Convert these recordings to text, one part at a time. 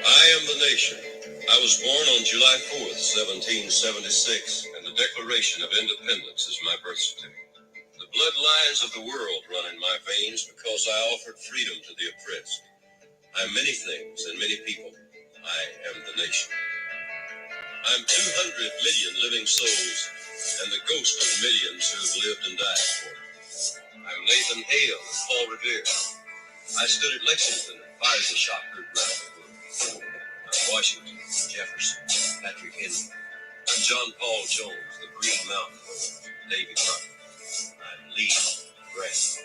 I am the nation. I was born on July 4th, 1776, and the Declaration of Independence is my birth certificate. The bloodlines of the world run in my veins because I offered freedom to the oppressed. I'm many things and many people. I am the nation. I'm 200 million living souls and the ghost of millions who have lived and died for me. I'm Nathan Hale and Paul Revere. I stood at Lexington and fired the shot heard round the world. I'm Washington, Jefferson, Patrick Henry. I'm John Paul Jones, the Green Mountain Boys, Davy Crockett. I'm Lee, Grant,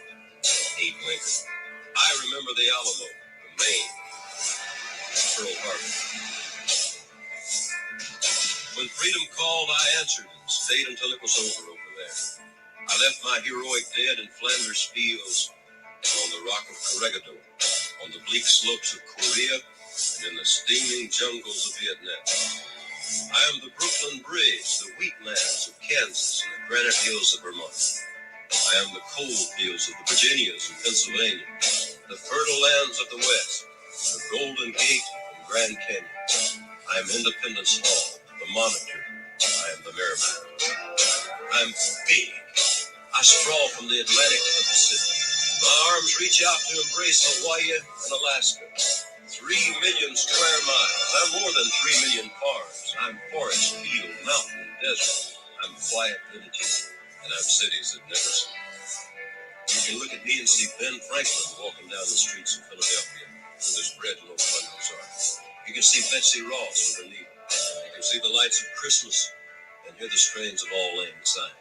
Abe Lincoln. I remember the Alamo, the Maine, Pearl Harbor. When freedom called, I answered and stayed until it was over there. I left my heroic dead in Flanders fields, on the rock of Corregidor, on the bleak slopes of Korea, and in the steaming jungles of Vietnam. I am the Brooklyn Bridge, the wheatlands of Kansas, and the granite hills of Vermont. I am the coal fields of the Virginias and Pennsylvania, the fertile lands of the West, the Golden Gate and Grand Canyon. I am Independence Hall, the Monitor. I am the Merrimack. I'm big. I sprawl from the Atlantic to the Pacific. My arms reach out to embrace Hawaii and Alaska. 3 million square miles. I'm more than 3 million farms. I'm forest, field, mountain, desert. I'm quiet villages, and I'm cities that never sleep. You can look at me and see Ben Franklin walking down the streets of Philadelphia with his red loaf under his arm. You can see Betsy Ross with her needle. You can see the lights of Christmas and hear the strains of All Lang Syne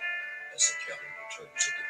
as the cavalry returns again.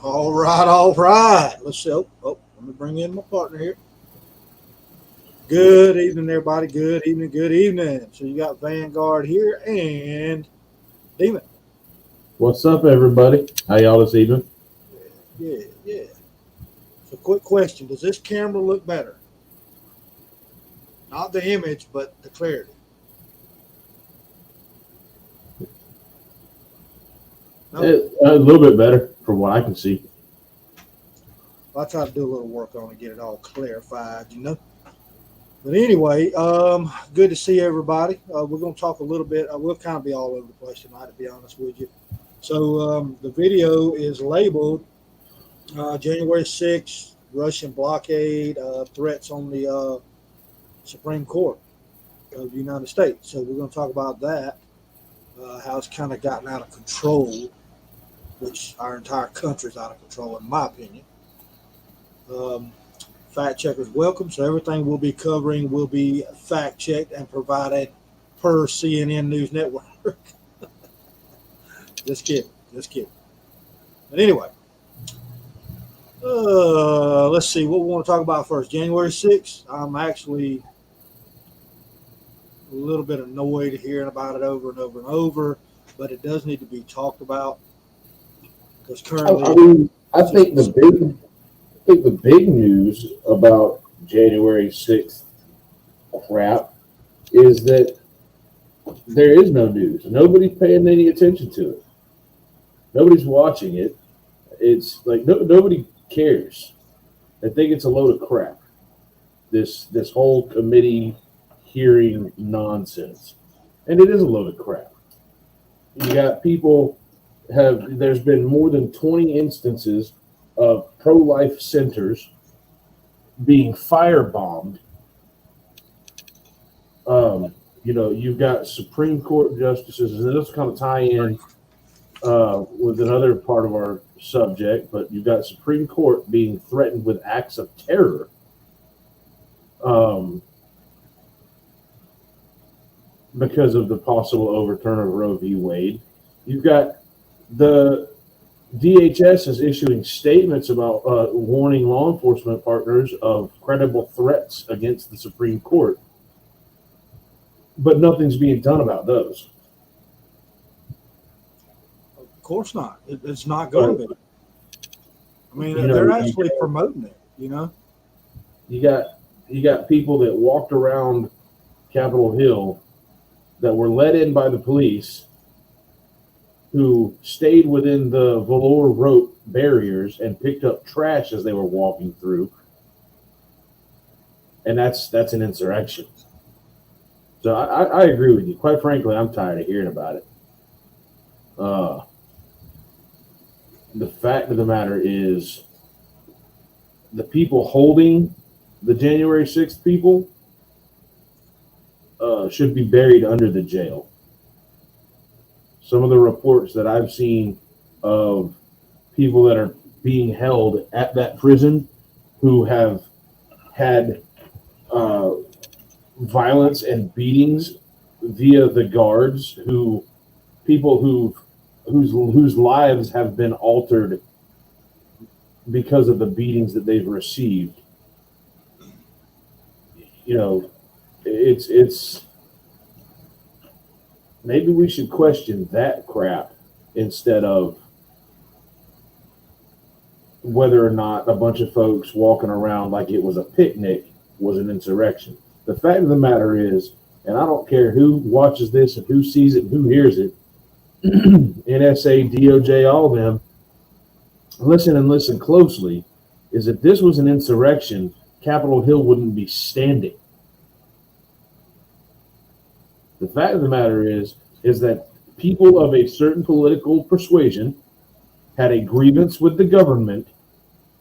All right. Let's see. Let me bring in my partner here. Good evening, everybody. Good evening. So you got Vanguard here and Demon. What's up, everybody? How y'all this evening? Yeah. So quick question. Does this camera look better? Not the image, but the clarity. No? A little bit better from what I can see. I try to do a little work on it, get it all clarified, But anyway, good to see everybody. We're going to talk a little bit. We'll kind of be all over the place tonight, to be honest with you. So the video is labeled January 6th, Russian blockade, threats on the Supreme Court of the United States. So we're going to talk about that, how it's kind of gotten out of control, which our entire country's out of control, in my opinion. Fact checkers welcome. So everything we'll be covering will be fact checked and provided per CNN News Network. Just kidding. But anyway, let's see what we want to talk about first. January 6th. I'm actually a little bit annoyed hearing about it over and over, but it does need to be talked about because currently, I think the big news about January 6th crap is that there is no news. Nobody's paying any attention to it. Nobody's watching it. It's like nobody cares. They think it's a load of crap. This whole committee hearing nonsense, and it is a load of crap. You got people there's been more than 20 instances of pro-life centers being firebombed. You've got Supreme Court justices, and this kind of tie in with another part of our subject, but you've got Supreme Court being threatened with acts of terror. Because of the possible overturn of Roe v. Wade. You've got the DHS is issuing statements about warning law enforcement partners of credible threats against the Supreme Court, but nothing's being done about those. Of course not. It's not going to be. I mean, they're actually promoting it. You got people that walked around Capitol Hill that were let in by the police, who stayed within the velour rope barriers and picked up trash as they were walking through, and that's an insurrection. So I agree with you. Quite frankly, I'm tired of hearing about it. The fact of the matter is, the people holding the January 6th people should be buried under the jail. Some of the reports that I've seen of people that are being held at that prison who have had violence and beatings via the guards, whose lives have been altered because of the beatings that they've received. It's maybe we should question that crap instead of whether or not a bunch of folks walking around like it was a picnic was an insurrection. The fact of the matter is, and I don't care who watches this and who sees it and who hears it, NSA, DOJ, all of them, listen closely, is if this was an insurrection, Capitol Hill wouldn't be standing. The fact of the matter is that people of a certain political persuasion had a grievance with the government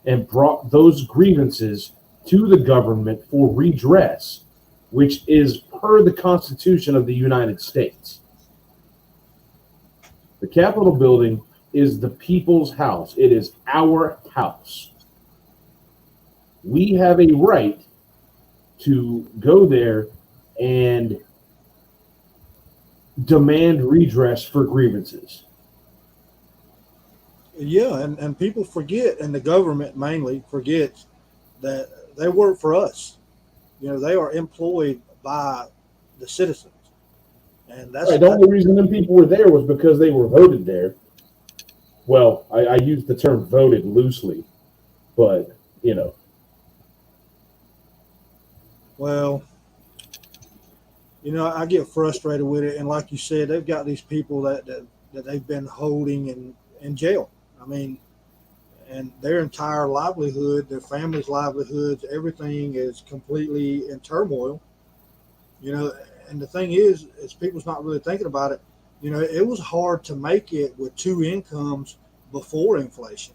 and brought those grievances to the government for redress, which is per the Constitution of the United States. The Capitol building is the people's house. It is our house. We have a right to go there and demand redress for grievances. Yeah, and people forget, and the government mainly forgets, that they work for us. They are employed by the citizens. And that's right. The only reason them people were there was because they were voted there. Well, I use the term voted loosely, but Well, I get frustrated with it, and like you said, they've got these people that they've been holding in jail. I mean, and their entire livelihood, their family's livelihoods, everything is completely in turmoil. And the thing is people's not really thinking about it. It was hard to make it with two incomes before inflation.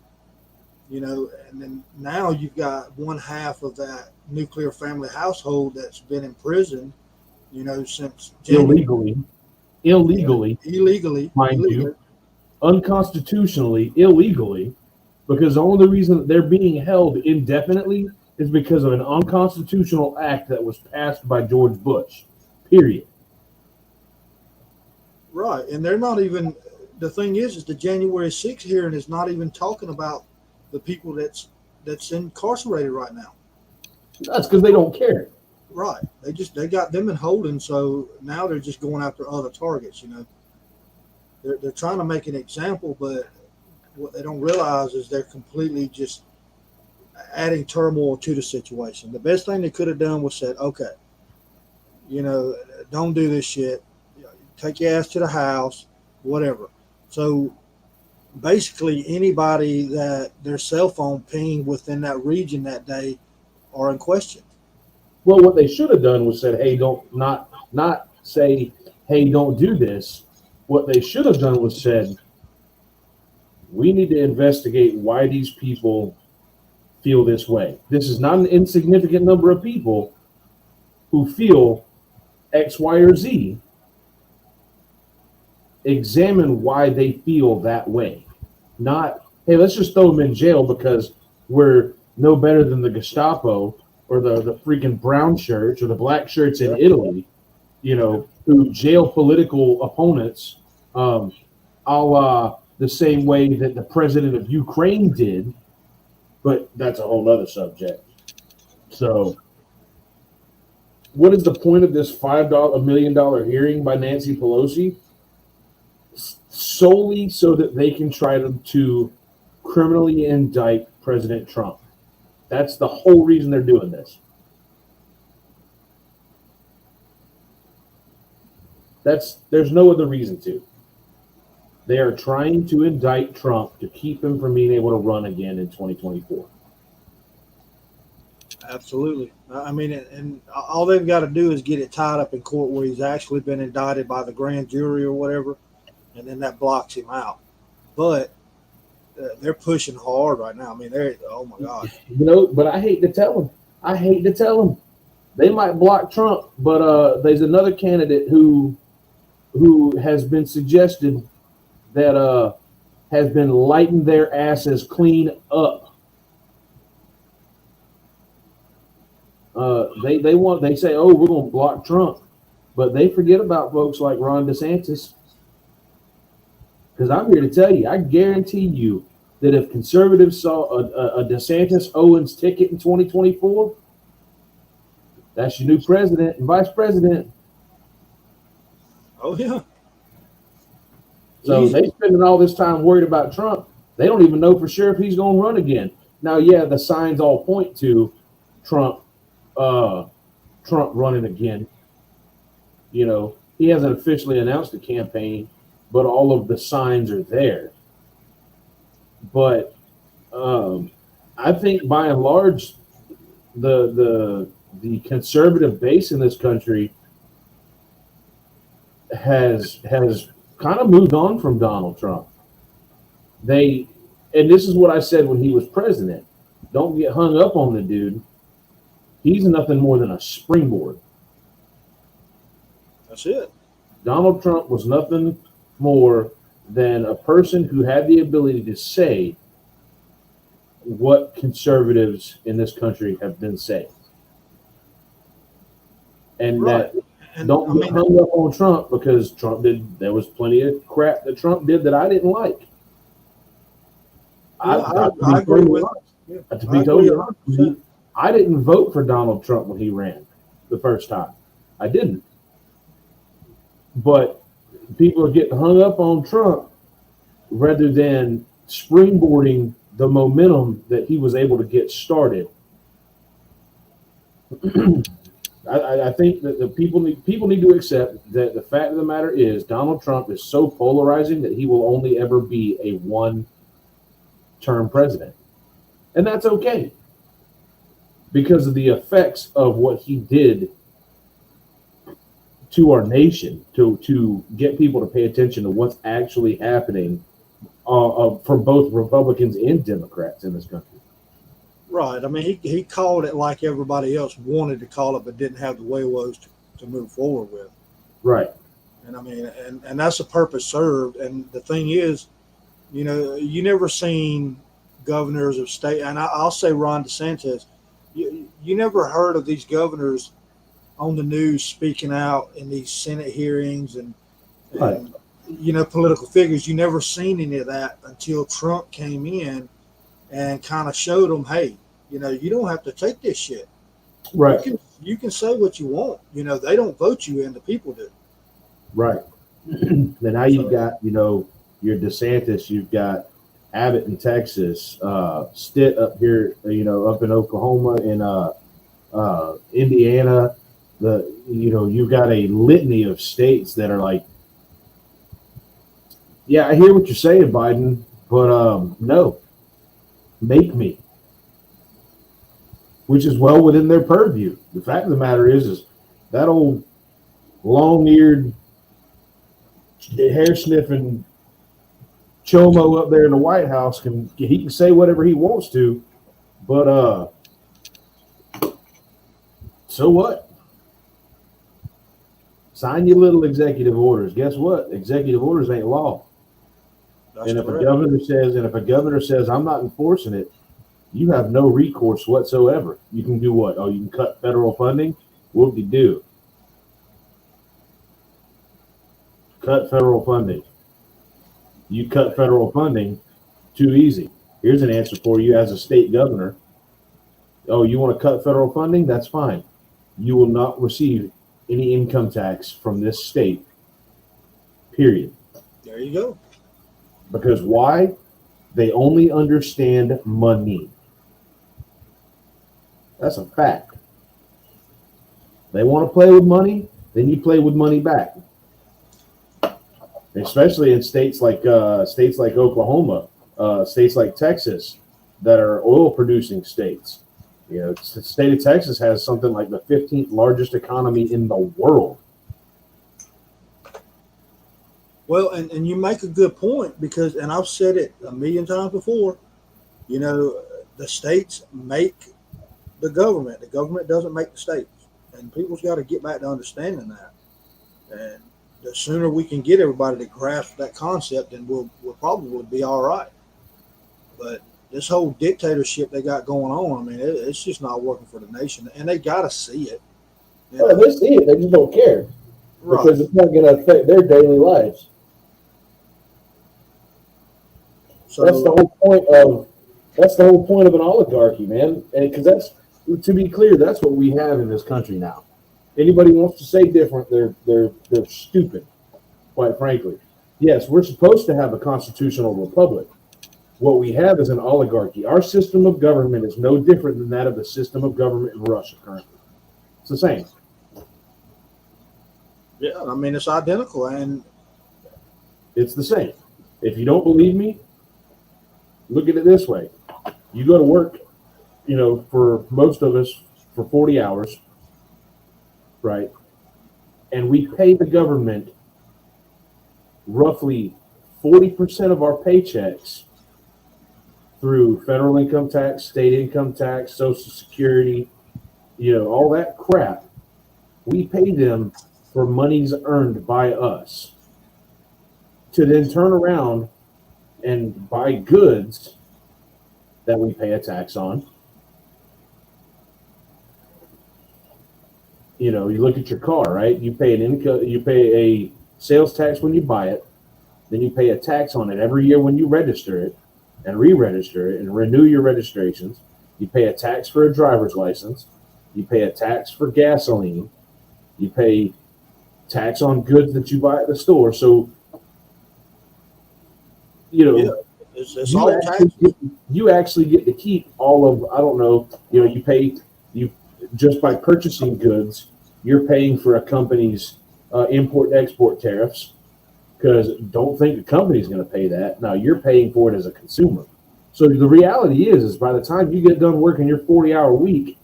And then now you've got one half of that nuclear family household that's been in prison, since illegally, mind you, unconstitutionally, illegally, because the only reason that they're being held indefinitely is because of an unconstitutional act that was passed by George Bush. Period. Right, and they're not even. The thing is the January 6th hearing is not even talking about the people that's incarcerated right now. That's because they don't care. Right, they got them in holding, so now they're just going after other targets. They're trying to make an example, but what they don't realize is they're completely just adding turmoil to the situation. The best thing they could have done was said, okay, don't do this shit. Take your ass to the house, whatever. So basically anybody that their cell phone pinged within that region that day are in question. Well, what they should have done was said, "Hey, don't not say, hey, don't do this." What they should have done was said, "We need to investigate why these people feel this way. This is not an insignificant number of people who feel X, Y, or Z. Examine why they feel that way. Not, hey, let's just throw them in jail because we're no better than the Gestapo or the freaking brown shirts or the black shirts in Italy, who jail political opponents, a la the same way that the president of Ukraine did." But that's a whole other subject. So, what is the point of this $1 million hearing by Nancy Pelosi? Solely so that they can try to criminally indict President Trump. That's the whole reason they're doing this. There's no other reason to. They are trying to indict Trump to keep him from being able to run again in 2024. Absolutely. I mean, and all they've got to do is get it tied up in court where he's actually been indicted by the grand jury or whatever, and then that blocks him out. But they're pushing hard right now. I mean, oh my God. But I hate to tell them. They might block Trump, but there's another candidate who has been suggested that has been lighting their asses clean up. They say, oh, we're going to block Trump, but they forget about folks like Ron DeSantis. Because I'm here to tell you, I guarantee you that if conservatives saw a DeSantis Owens ticket in 2024, that's your new president and vice president. Oh yeah. So they spending all this time worried about Trump. They don't even know for sure if he's going to run again. Now, yeah, the signs all point to Trump running again. He hasn't officially announced a campaign, but all of the signs are there. But I think by and large, the conservative base in this country has kind of moved on from Donald Trump. And this is what I said when he was president. Don't get hung up on the dude. He's nothing more than a springboard. That's it. Donald Trump was nothing more than a person who had the ability to say what conservatives in this country have been saying. And right. Don't get hung up on Trump because there was plenty of crap that Trump did that I didn't like. I agree with you. To be totally honest, I didn't vote for Donald Trump when he ran the first time. I didn't. But people are getting hung up on Trump rather than springboarding the momentum that he was able to get started. I think that the people need to accept that the fact of the matter is Donald Trump is so polarizing that he will only ever be a one-term president. And that's okay because of the effects of what he did to our nation to get people to pay attention to what's actually happening for both Republicans and Democrats in this country. Right. I mean, he called it like everybody else wanted to call it, but didn't have the wherewithals to move forward with. Right. And I mean, and that's the purpose served. And the thing is, you never seen governors of state, and I'll say Ron DeSantis, you never heard of these governors on the news speaking out in these Senate hearings and political figures. You never seen any of that until Trump came in and kind of showed them, hey, you don't have to take this shit. Right. You can say what you want. They don't vote you in, the people do. Right. Then now you've got, your DeSantis, you've got Abbott in Texas, Stitt up here, up in Oklahoma, and Indiana. You've got a litany of states that are like, yeah, I hear what you're saying, Biden, but no, make me. which is well within their purview. The fact of the matter is that old long-eared, hair-sniffing chomo up there in the White House can say whatever he wants to, but so what? Sign your little executive orders. Guess what? Executive orders ain't law. That's And if correct. a governor says I'm not enforcing it, you have no recourse whatsoever. You can do what? Oh, you can cut federal funding? Whoop-de-doo. Cut federal funding. You cut federal funding, too easy. Here's an answer for you as a state governor. Oh, you want to cut federal funding? That's fine. You will not receive any income tax from this state, period. There you go. Because why? They only understand money. That's a fact. They want to play with money, then you play with money back. Especially in states like Oklahoma, states like Texas, that are oil-producing states. You know, the state of Texas has something like the 15th largest economy in the world. Well, and you make a good point because, and I've said it a million times before, you know, the states make the government. The government doesn't make the states. And people's got to get back to understanding that. And the sooner we can get everybody to grasp that concept, then we'll probably be all right. But this whole dictatorship they got going on, I mean, it's just not working for the nation. And they got to see it. Well, they see it. They just don't care. Right. Because it's not going to affect their daily lives. So That's the whole point of an oligarchy, man. And because that's, to be clear, that's what we have in this country now. Anybody wants to say different, they're stupid, quite frankly. Yes, we're supposed to have a constitutional republic. What we have is an oligarchy. Our system of government is no different than that of the system of government in Russia currently. It's the same. yeah, I mean, it's identical. And It's the same. If you don't believe me, look at it this way. You go to work, you know, for most of us for 40 hours, right? And we pay the government roughly 40% of our paychecks through federal income tax, state income tax, Social Security, you know, all that crap. We pay them for monies earned by us to then turn around and buy goods that we pay a tax on. You know, you look at your car, right? You pay you pay a sales tax when you buy it, then you pay a tax on it every year when you register it and re-register it and renew your registrations. You pay a tax for a driver's license. You pay a tax for gasoline. You pay tax on goods that you buy at the store. So, you know, yeah, it's all tax. you actually get to keep all of, I don't know, you know, you just by purchasing goods, you're paying for a company's import and export tariffs, because don't think the company's going to pay that. Now you're paying for it as a consumer. So the reality is by the time you get done working your 40-hour week,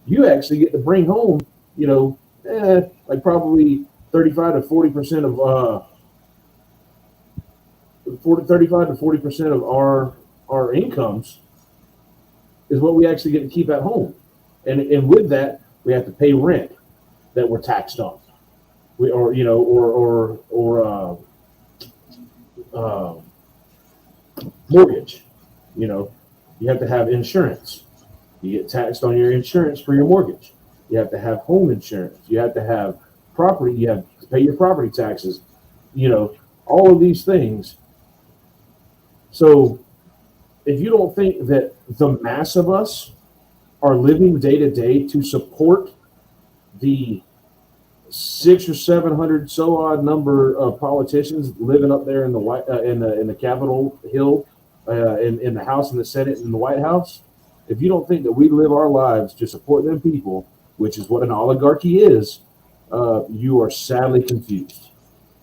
you actually get to bring home, you know, like probably 35 to 40% of 35 to 40% of our incomes is what we actually get to keep at home. And with that, we have to pay rent that we're taxed on. Mortgage. You know, you have to have insurance. You get taxed on your insurance for your mortgage. You have to have home insurance. You have to have property. You have to pay your property taxes. You know, all of these things. So if you don't think that the mass of us are living day to day to support the 600 or 700 so odd number of politicians living up there in the in the Capitol Hill, in the House and the Senate and the White House, if you don't think that we live our lives to support them people, which is what an oligarchy is, you are sadly confused.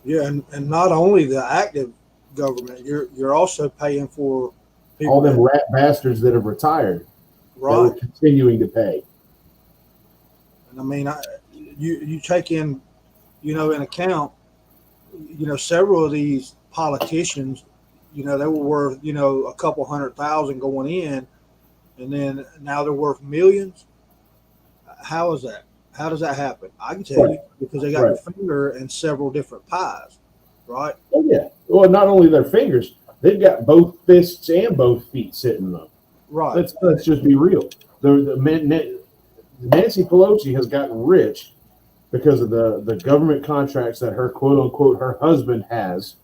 Yeah, and not only the active government, you're also paying for people all them rat bastards that have retired. that we're Right. continuing to pay. And I mean, you take in, in account, several of these politicians, they were worth, a couple 100,000 going in, and then now they're worth millions. How is that? How does that happen? I can tell Right. you because they got their Right. finger in several different pies, right? Oh yeah. Well, not only their fingers, they've got both fists and both feet sitting them. Right. Let's just be real. Nancy Pelosi has gotten rich because of the government contracts that her quote unquote her husband has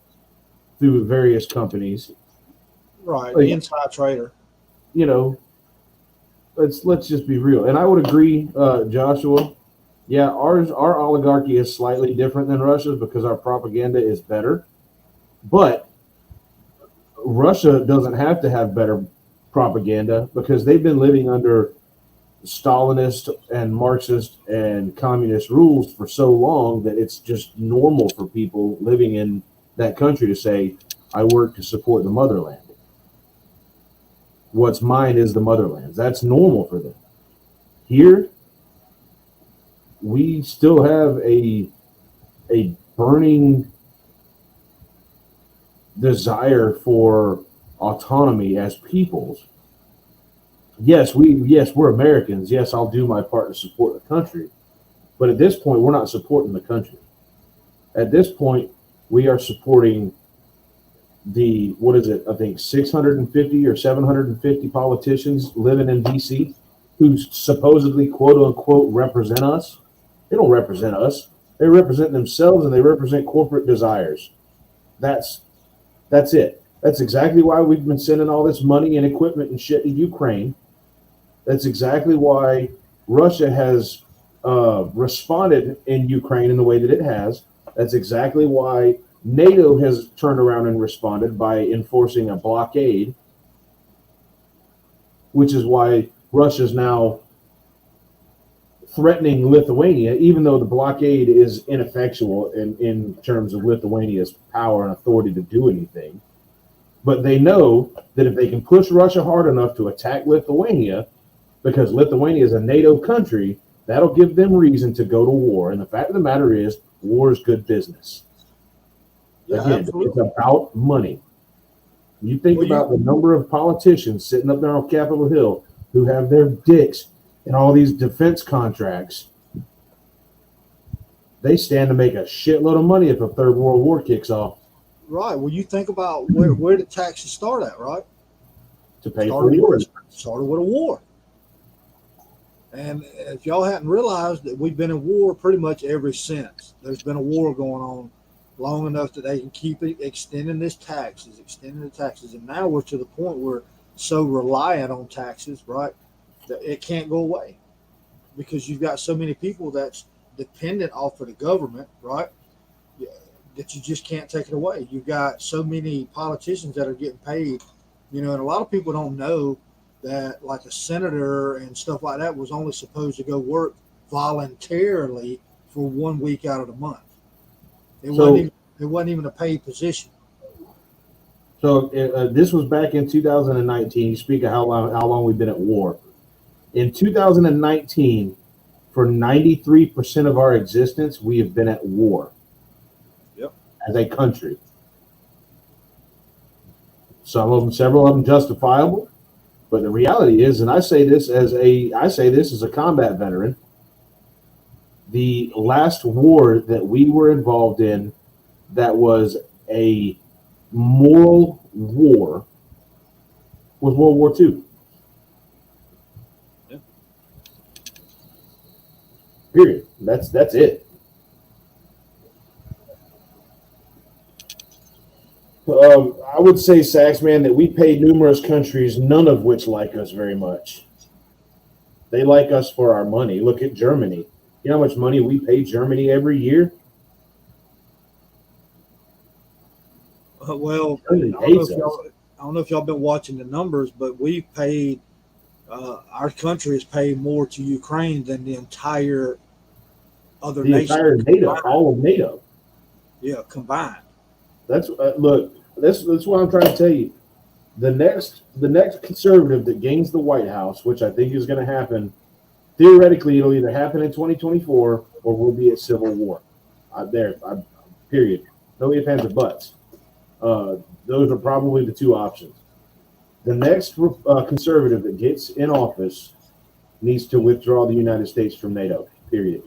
through various companies. Right. Like, The inside trader. you know, let's just be real. And I would agree, Joshua. Yeah, our oligarchy is slightly different than Russia's because our propaganda is better. But Russia doesn't have to have better propaganda because they've been living under Stalinist and Marxist and communist rules for so long that it's just normal for people living in that country to say, I work to support the motherland. What's mine is the motherland. That's normal for them. Here, we still have a burning desire for autonomy as peoples. Yes, we're Americans. Yes, I'll do my part to support the country. But at this point, we're not supporting the country. At this point, we are supporting what is it? I think 650 or 750 politicians living in DC who supposedly quote unquote represent us. They don't represent us. They represent themselves and they represent corporate desires. That's it. That's exactly why we've been sending all this money and equipment and shit to Ukraine. That's exactly why Russia has responded in Ukraine in the way that it has. That's exactly why NATO has turned around and responded by enforcing a blockade, which is why Russia's now threatening Lithuania, even though the blockade is ineffectual in terms of Lithuania's power and authority to do anything. But they know that if they can push Russia hard enough to attack Lithuania, because Lithuania is a NATO country, that'll give them reason to go to war. And the fact of the matter is, war is good business. Yeah, Again, absolutely. it's about money. You think Well, about the number of politicians sitting up there on Capitol Hill who have their dicks in all these defense contracts. They stand to make a shitload of money if a third world war kicks off. Right. Well, you think about where the taxes start at, right? To pay for war. Started with a war. And if y'all hadn't realized that we've been in war pretty much ever since. There's been a war going on long enough that they can keep extending the taxes. And now we're to the point where we're so reliant on taxes, right, that it can't go away because you've got so many people that's dependent off of the government, right, that you just can't take it away. You've got so many politicians that are getting paid, and a lot of people don't know that like a senator and stuff like that was only supposed to go work voluntarily for 1 week out of the month. It wasn't even a paid position. So this was back in 2019. You speak of how long we've been at war. In 2019, for 93% of our existence, we have been at war. Yep. As a country. Several of them justifiable. But the reality is, and I say this as a combat veteran, the last war that we were involved in that was a moral war was World War II. Yeah. Period. That's it. I would say, Saxman, that we pay numerous countries, none of which like us very much. They like us for our money. Look at Germany. You know how much money we pay Germany every year? Well, Germany I don't know if y'all been watching the numbers, but we paid. Our country has paid more to Ukraine than the entire other nation. The entire NATO, all of NATO. Yeah, combined. That's look. That's what I'm trying to tell you. The next conservative that gains the White House, which I think is going to happen, theoretically, it'll either happen in 2024 or we'll be at civil war. Period. No ifs, ands, or buts. Those are probably the two options. The next conservative that gets in office needs to withdraw the United States from NATO. Period.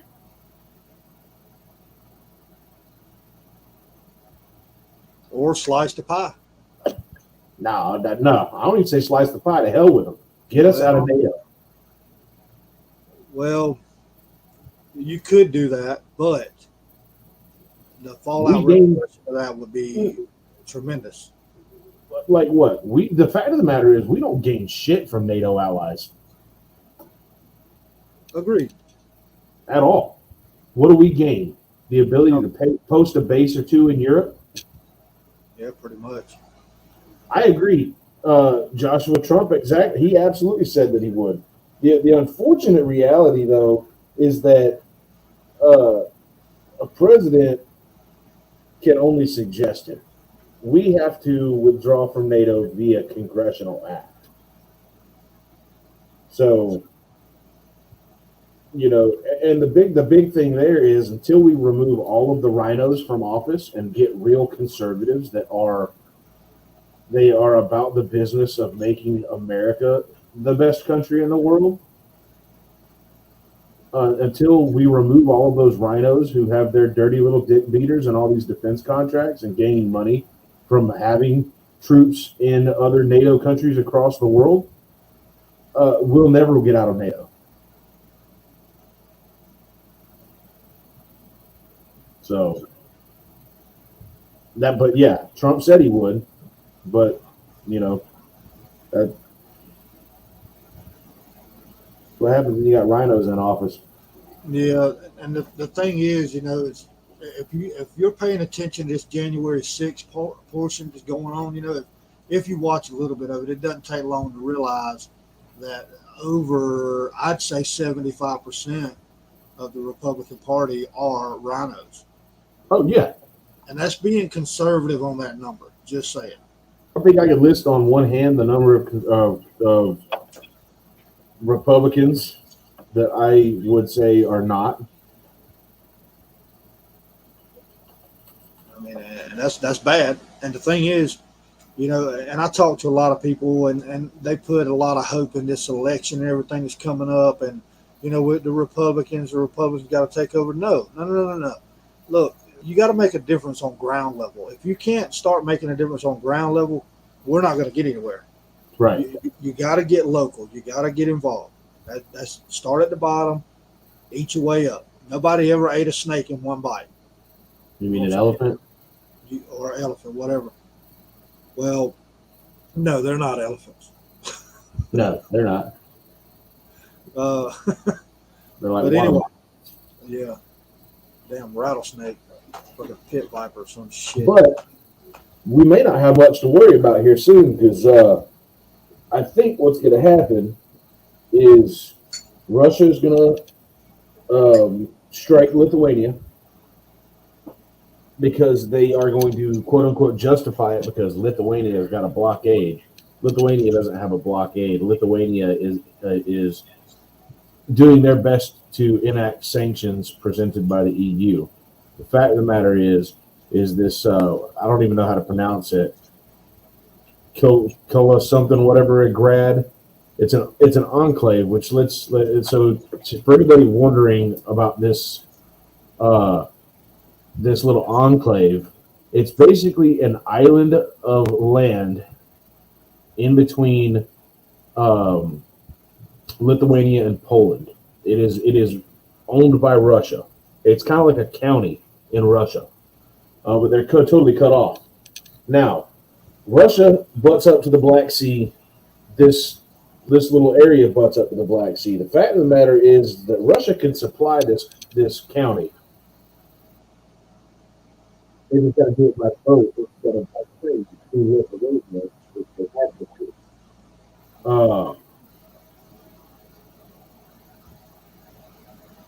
Or slice the pie. No. I don't even say slice the pie. To hell with them. Get us out of NATO. Well, you could do that, but the fallout repercussion of that would be tremendous. Like what? The fact of the matter is we don't gain shit from NATO allies. Agreed. At all. What do we gain? The ability to post a base or two in Europe? Yeah, pretty much. I agree. Joshua Trump, exactly. He absolutely said that he would. The unfortunate reality, though, is that a president can only suggest it. We have to withdraw from NATO via congressional act. So, and the big thing there is until we remove all of the rhinos from office and get real conservatives that are about the business of making America the best country in the world, until we remove all of those rhinos who have their dirty little dick beaters and all these defense contracts and gaining money from having troops in other NATO countries across the world, we'll never get out of NATO. So but yeah, Trump said he would, but that what happens when you got rhinos in office. Yeah, and the thing is, it's if you're paying attention to this January 6th portion that's going on, if you watch a little bit of it, it doesn't take long to realize that over, I'd say 75% of the Republican Party are rhinos. Oh, yeah. And that's being conservative on that number, just saying. I think I could list on one hand the number of Republicans that I would say are not. I mean, and that's bad. And the thing is, and I talk to a lot of people, and they put a lot of hope in this election and everything that's coming up. And, with the Republicans got to take over. No. Look, you got to make a difference on ground level. If you can't start making a difference on ground level, we're not going to get anywhere. Right. You got to get local. You got to get involved. That's start at the bottom, eat your way up. Nobody ever ate a snake in one bite. You mean an elephant? Or an elephant, whatever. Well, no, they're not elephants. No, they're not. They're like, but anyway, yeah, damn rattlesnake, like a pit viper or some shit. But we may not have much to worry about here soon because I think what's going to happen is Russia is going to strike Lithuania because they are going to, quote unquote, justify it because Lithuania has got a blockade. Lithuania doesn't have a blockade. Lithuania is doing their best to enact sanctions presented by the EU. The fact of the matter is this, I don't even know how to pronounce it. Kola something, whatever, grad. It's an enclave, which so for everybody wondering about this little enclave, it's basically an island of land in between Lithuania and Poland. It is owned by Russia. It's kind of like a county in Russia, but they're totally cut off. Now, Russia butts up to the Black Sea. This little area butts up to the Black Sea. The fact of the matter is that Russia can supply this county. They just got to do it by boat instead of by train through Lithuania, which they have to do.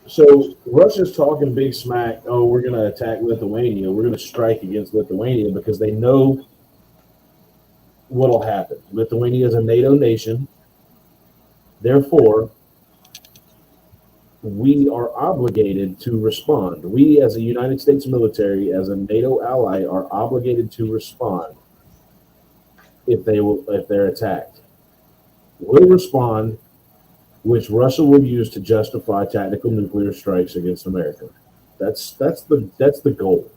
So Russia's talking big smack. Oh, we're going to attack Lithuania. We're going to strike against Lithuania because they know what'll happen. Lithuania is a NATO nation. Therefore, we are obligated to respond. We, as a United States military, as a NATO ally, are obligated to respond if they're attacked. We'll respond, which Russia will use to justify tactical nuclear strikes against America. That's the goal.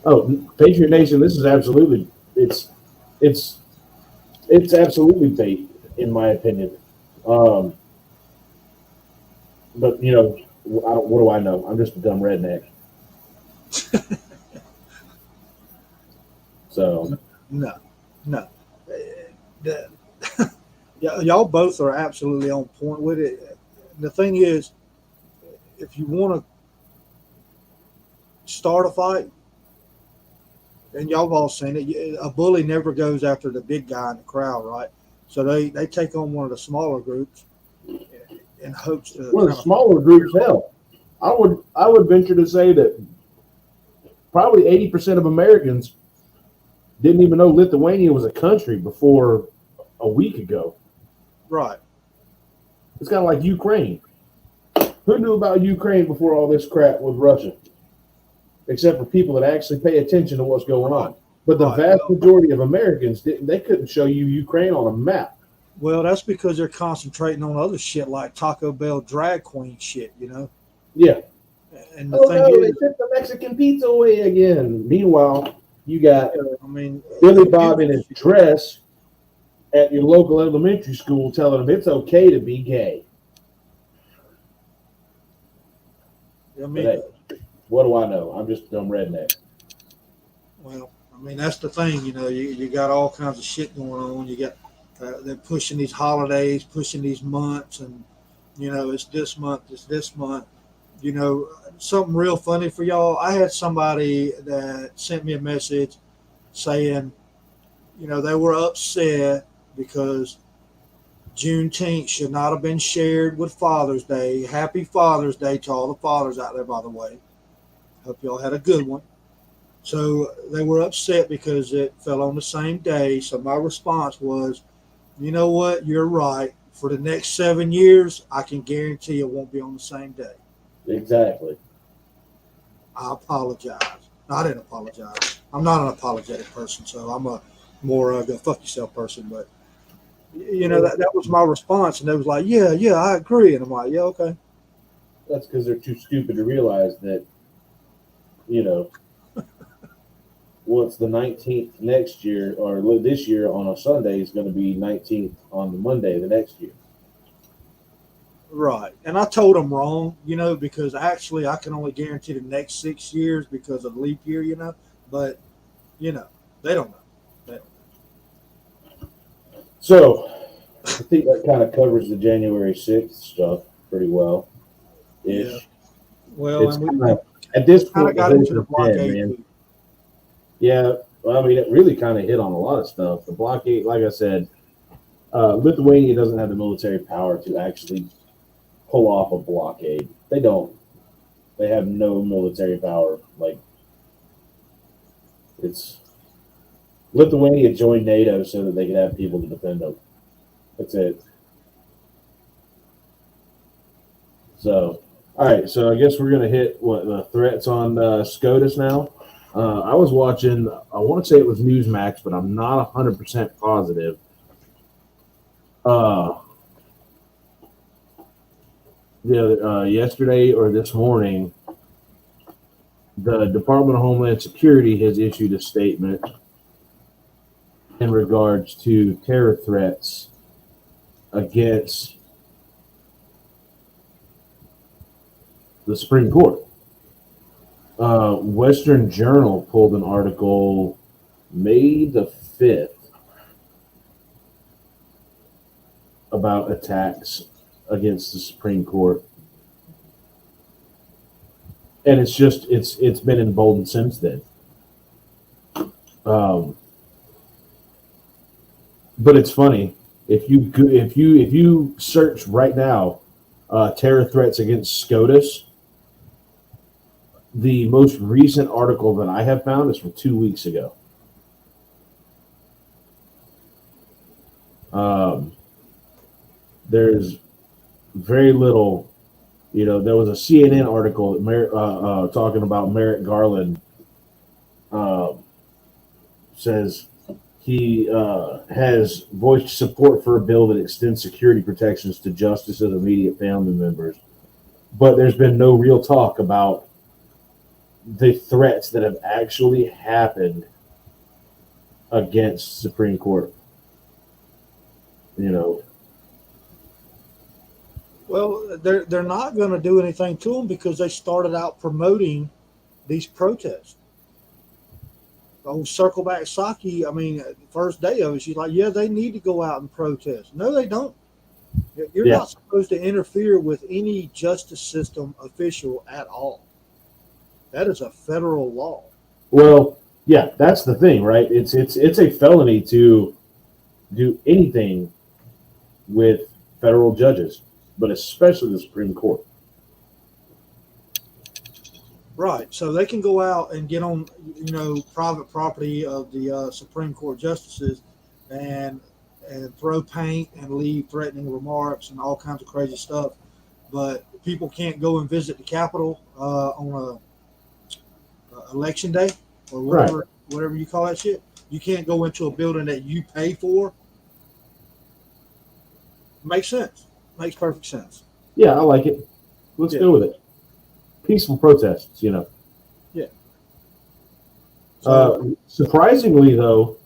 Oh, Patriot Nation, this is absolutely it's absolutely bait, in my opinion. But what do I know? I'm just a dumb redneck. So No. Y'all both are absolutely on point with it. The thing is, if you want to start a fight, and y'all have all seen it, a bully never goes after the big guy in the crowd, right? So they take on one of the smaller groups in hopes to. One of the smaller groups, hell, I would venture to say that probably 80% of Americans didn't even know Lithuania was a country before a week ago. Right. It's kind of like Ukraine. Who knew about Ukraine before all this crap with Russia? Except for people that actually pay attention to what's going on. But the vast majority of Americans they couldn't show you Ukraine on a map. Well, that's because they're concentrating on other shit like Taco Bell drag queen shit, you know? Yeah. And the thing is, they took the Mexican pizza away again. Meanwhile, you got Billy Bob in his dress at your local elementary school telling them it's okay to be gay. Hey, what do I know? I'm just a dumb redneck. Well, that's the thing, you got all kinds of shit going on. You got they're pushing these holidays, pushing these months, and it's this month, something real funny for y'all. I had somebody that sent me a message saying, they were upset because Juneteenth should not have been shared with Father's Day. Happy Father's Day to all the fathers out there, by the way. Hope y'all had a good one. So they were upset because it fell on the same day. So my response was, you know what? You're right. For the next 7 years, I can guarantee it won't be on the same day. Exactly. I apologize. No, I didn't apologize. I'm not an apologetic person, so I'm a more go fuck yourself person. But that was my response, and they was like, yeah, I agree, and I'm like, yeah, okay. That's because they're too stupid to realize that, once the 19th next year or this year on a Sunday is going to be 19th on the Monday the next year. Right. And I told them wrong, because actually I can only guarantee the next 6 years because of leap year, but, they don't know. So I think that kind of covers the January 6th stuff pretty well. Yeah. Well, and at this point, got into the blockade, man. Yeah, well, it really kind of hit on a lot of stuff. The blockade, like I said, Lithuania doesn't have the military power to actually pull off a blockade. They don't. They have no military power. Lithuania joined NATO so that they could have people to defend them. That's it. So, all right. So I guess we're gonna hit the threats on SCOTUS now. I was watching, I want to say it was Newsmax, but I'm not 100% positive. Yesterday or this morning, the Department of Homeland Security has issued a statement in regards to terror threats against the Supreme Court. Western Journal pulled an article May the 5th about attacks against the Supreme Court. And it's been emboldened since then. But it's funny, if you search right now terror threats against SCOTUS, the most recent article that I have found is from 2 weeks ago. There's very little, there was a CNN article talking about Merrick Garland. Says he has voiced support for a bill that extends security protections to justices and immediate family members. But there's been no real talk about the threats that have actually happened against Supreme Court. Well, they're not going to do anything to them because they started out promoting these protests. Old Circleback Saki, I mean, first day of it, she's like, yeah, they need to go out and protest. No, they don't. You're not supposed to interfere with any justice system official at all. That is a federal law. Well, yeah, that's the thing, right? It's a felony to do anything with federal judges, but especially the Supreme Court. Right. So they can go out and get on, private property of the Supreme Court justices and throw paint and leave threatening remarks and all kinds of crazy stuff. But people can't go and visit the Capitol on election day or whatever you call that shit. You can't go into a building that you pay for. Makes sense. Makes perfect sense. Yeah, I like it. Let's go with it. Peaceful protests, Yeah. Surprisingly, though,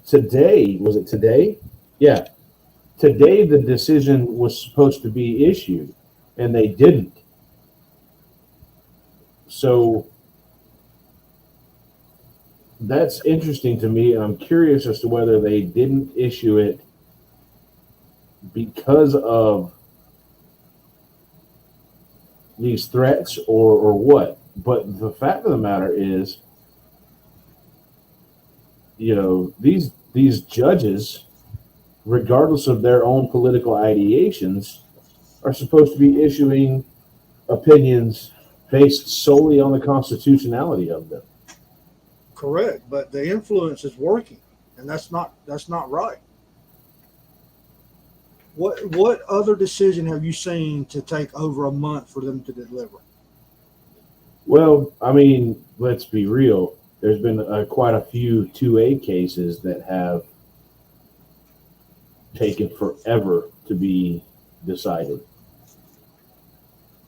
today, was it today? Yeah. Today, the decision was supposed to be issued, and they didn't. So that's interesting to me, and I'm curious as to whether they didn't issue it because of these threats or what. But the fact of the matter is, these judges, regardless of their own political ideations, are supposed to be issuing opinions based solely on the constitutionality of them. Correct, but the influence is working, and that's not right. What other decision have you seen to take over a month for them to deliver? Well, I mean, let's be real. There's been quite a few 2A cases that have taken forever to be decided.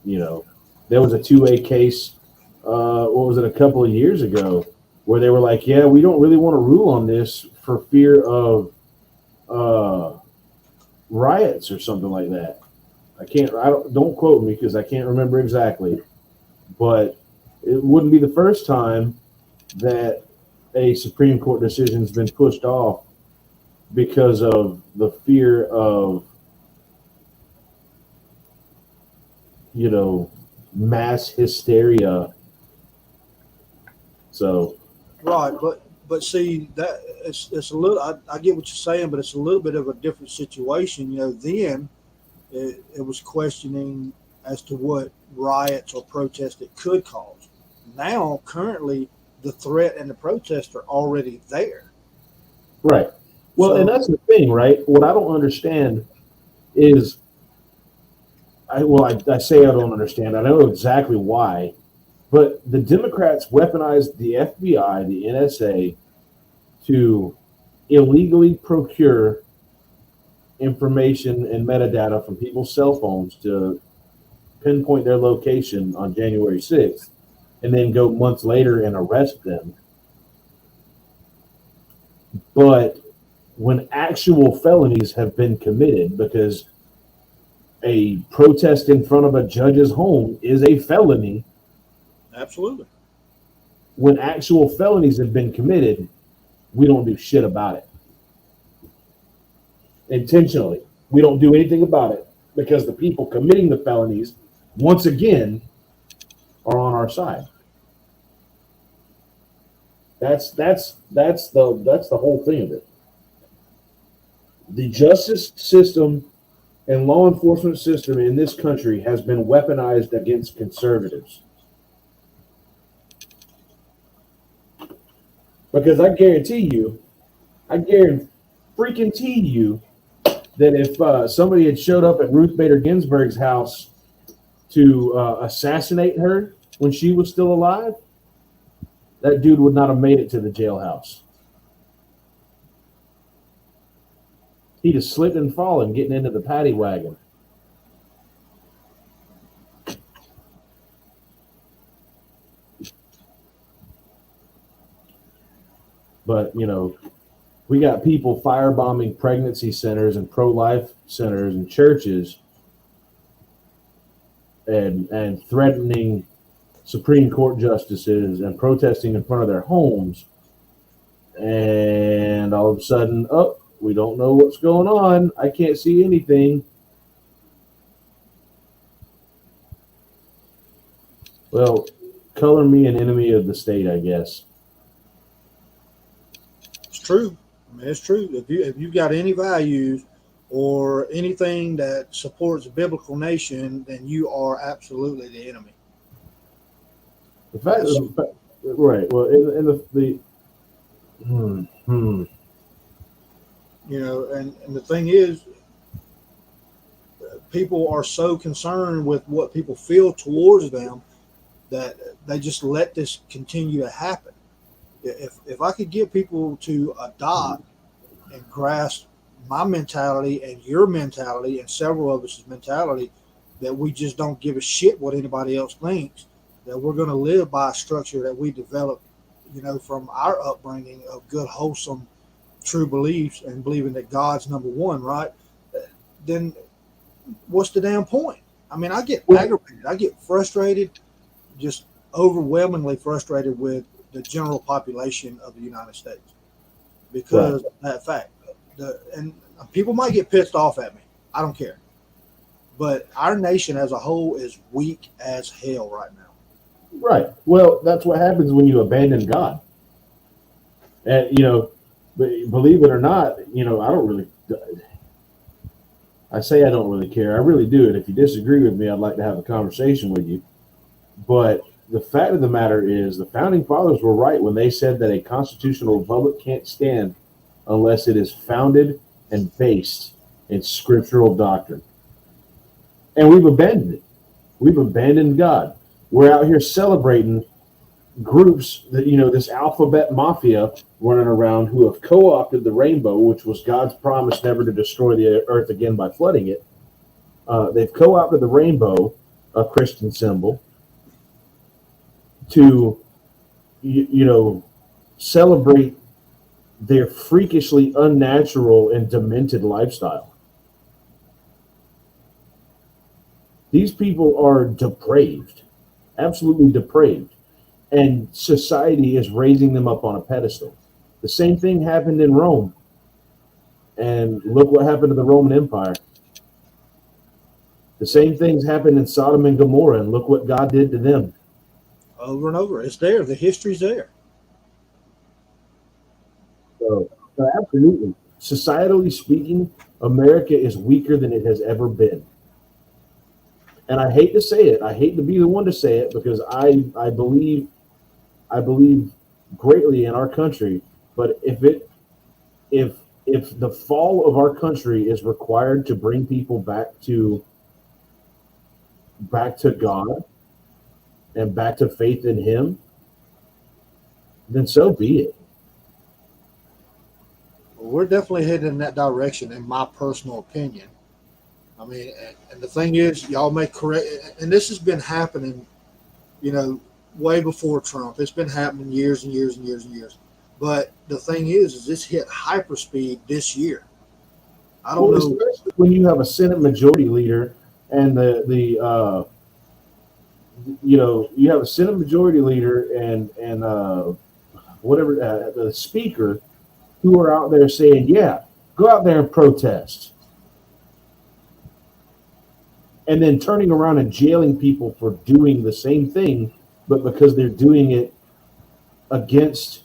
There was a 2A case, what was it, a couple of years ago, where they were like, yeah, we don't really want to rule on this for fear of riots or something like that. Don't quote me because I can't remember exactly, but it wouldn't be the first time that a Supreme Court decision has been pushed off because of the fear of, mass hysteria. So, right, but see that it's a little. I get what you're saying, but it's a little bit of a different situation. Then it was questioning as to what riots or protests it could cause. Now, currently, the threat and the protest are already there. Right. Well, and that's the thing, right? What I don't understand is, I say I don't understand. I know exactly why, but the Democrats weaponized the FBI, the NSA, to illegally procure information and metadata from people's cell phones to pinpoint their location on January 6th, and then go months later and arrest them. But when actual felonies have been committed, because a protest in front of a judge's home is a felony. Absolutely. When actual felonies have been committed, we don't do shit about it. Intentionally. We don't do anything about it because the people committing the felonies, once again, are on our side. That's the whole thing of it. The justice system and law enforcement system in this country has been weaponized against conservatives. Because I guarantee you that if somebody had showed up at Ruth Bader Ginsburg's house to assassinate her when she was still alive, that dude would not have made it to the jailhouse. He'd have slipped and fallen getting into the paddy wagon. But, we got people firebombing pregnancy centers and pro-life centers and churches and threatening Supreme Court justices and protesting in front of their homes. And all of a sudden, we don't know what's going on. I can't see anything. Well, color me an enemy of the state, I guess. It's true. I mean, it's true. If you've got any values or anything that supports a biblical nation, then you are absolutely the enemy. Right. Well, And the thing is, people are so concerned with what people feel towards them that they just let this continue to happen. If I could get people to adopt and grasp my mentality and your mentality and several of us' mentality, that we just don't give a shit what anybody else thinks, that we're going to live by a structure that we developed, from our upbringing of good, wholesome, true beliefs and believing that God's number one, right? Then what's the damn point? I mean, I get aggravated. I get frustrated, just overwhelmingly frustrated with the general population of the United States because of that fact. And people might get pissed off at me. I don't care. But our nation as a whole is weak as hell right now. Right. Well, that's what happens when you abandon God. And, believe it or not, I say I don't really care. I really do. And if you disagree with me, I'd like to have a conversation with you. But the fact of the matter is the founding fathers were right when they said that a constitutional republic can't stand unless it is founded and based in scriptural doctrine. And we've abandoned it. We've abandoned God. We're out here celebrating groups that, this alphabet mafia running around who have co-opted the rainbow, which was God's promise never to destroy the earth again by flooding it. They've co-opted the rainbow, a Christian symbol, to, celebrate their freakishly unnatural and demented lifestyle. These people are depraved, absolutely depraved, and society is raising them up on a pedestal. The same thing happened in Rome, and look what happened to the Roman Empire. The same things happened in Sodom and Gomorrah, and look what God did to them. Over and over. It's there. The history's there. So absolutely. Societally speaking, America is weaker than it has ever been. And I hate to say it. I hate to be the one to say it because I believe greatly in our country. But if the fall of our country is required to bring people back to God and back to faith in Him, then so be it. We're definitely heading in that direction, in my personal opinion. I mean, and the thing is, y'all make correct, and this has been happening, way before Trump. It's been happening years and years and years and years. But the thing is this hit hyperspeed this year. I don't know. Especially when you have a Senate Majority Leader and you have a Senate Majority Leader and the Speaker who are out there saying, yeah, go out there and protest. And then turning around and jailing people for doing the same thing, but because they're doing it against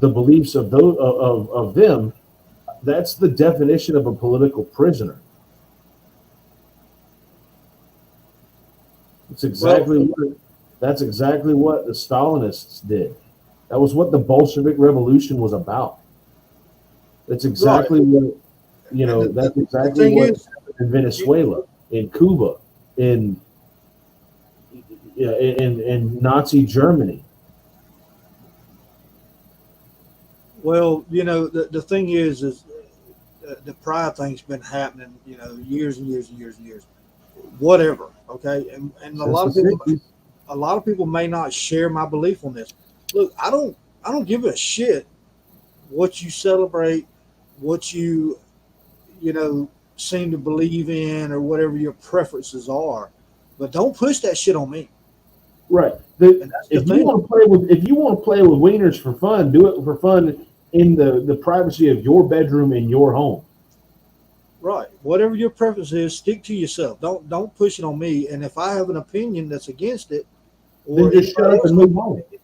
the beliefs of those of them, that's the definition of a political prisoner. That's exactly what the Stalinists did. That was what the Bolshevik Revolution was about. That's exactly what, that's the exactly thing what is, happened in Venezuela, in Cuba, in Nazi Germany. well, the thing is the pride thing's been happening, years and years and years and years. Whatever, okay, and a Since lot the of people, 60s. may not share my belief on this. Look, I don't give a shit what you celebrate, what you seem to believe in, or whatever your preferences are, but don't push that shit on me. Right. And that's the If you thing. want to play with wieners for fun, do it for fun in the privacy of your bedroom in your home. Right. Whatever your preference is, stick to yourself. Don't push it on me. And if I have an opinion that's against it, Then or just shut anybody up else and has move an on. opinion,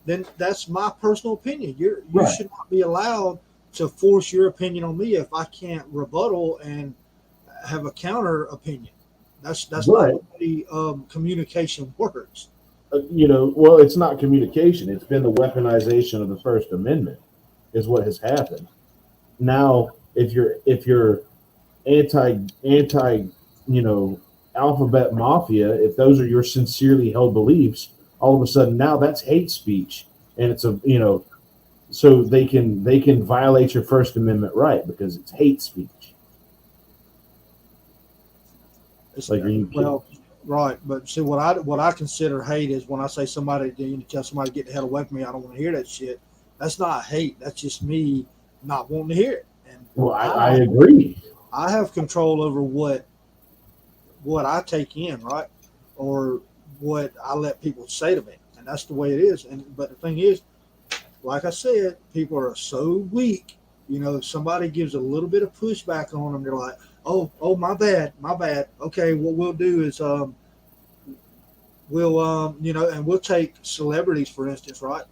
then that's my personal opinion. You Right. should not be allowed to force your opinion on me if I can't rebuttal and have a counter opinion. That's not But the way communication works. well, it's not communication. It's been the weaponization of the First Amendment, is what has happened. Now, if you're anti, you know, alphabet mafia, if those are your sincerely held beliefs, all of a sudden now that's hate speech, and it's so they can violate your First Amendment right because it's hate speech. It's, Like, are you kidding? well, right, but see what I consider hate is when I say somebody tell somebody to get the hell away from me. I don't want to hear that shit. That's not hate. That's just me not wanting to hear it. And Well, I agree. I have control over what I take in, right, or what I let people say to me, and that's the way it is. And but the thing is, like I said, people are so weak. If somebody gives a little bit of pushback on them, they're like, "Oh, my bad, my bad." Okay, what we'll do is we'll and we'll take celebrities for instance, right?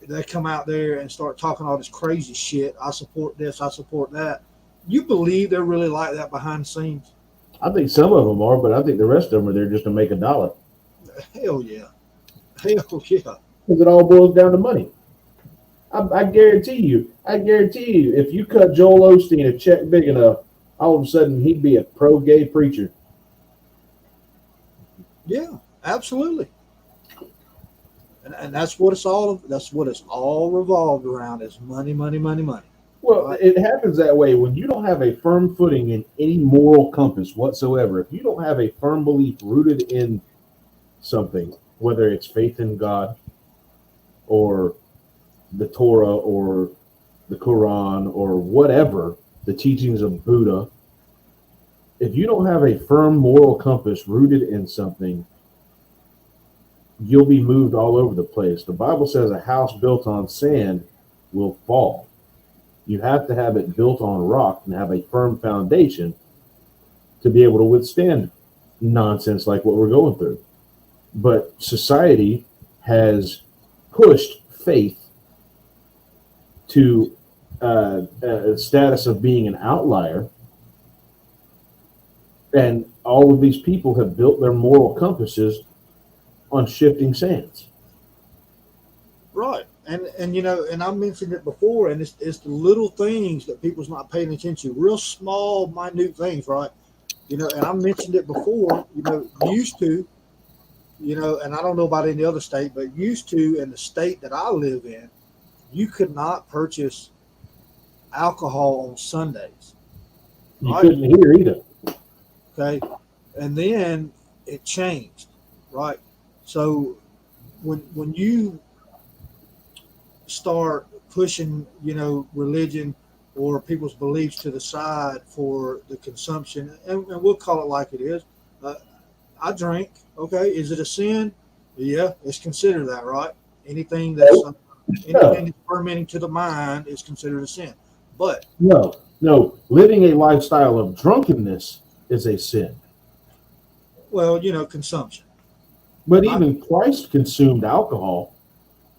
They come out there and start talking all this crazy shit. I support this, I support that. You believe they're really like that behind the scenes? I think some of them are, but I think the rest of them are there just to make a dollar. Hell yeah, hell yeah. Because it all boils down to money. I guarantee you, if you cut Joel Osteen a check big enough, all of a sudden he'd be a pro-gay preacher. Yeah, absolutely. And that's what it's all revolved around is money, money, money, money. Well, Right? it happens that way when you don't have a firm footing in any moral compass whatsoever. If you don't have a firm belief rooted in something, whether it's faith in God or the Torah or the Quran or whatever, the teachings of Buddha, if you don't have a firm moral compass rooted in something, you'll be moved all over the place. The Bible says a house built on sand will fall. You have to have it built on rock and have a firm foundation to be able to withstand nonsense like what we're going through. But society has pushed faith to a status of being an outlier, and all of these people have built their moral compasses on shifting sands. Right. And I mentioned it before, and it's the little things that people's not paying attention to, real small, minute things, right? And I mentioned it before, used to, and I don't know about any other state, but used to in the state that I live in, you could not purchase alcohol on Sundays. You Right? couldn't hear either. Okay. And then it changed, right? So when you start pushing, religion or people's beliefs to the side for the consumption, and we'll call it like it is. I drink. Okay, is it a sin? Yeah, it's considered that, right? Anything that's anything that's fermenting to the mind is considered a sin. But no, living a lifestyle of drunkenness is a sin. well, consumption. But I, even Christ consumed alcohol.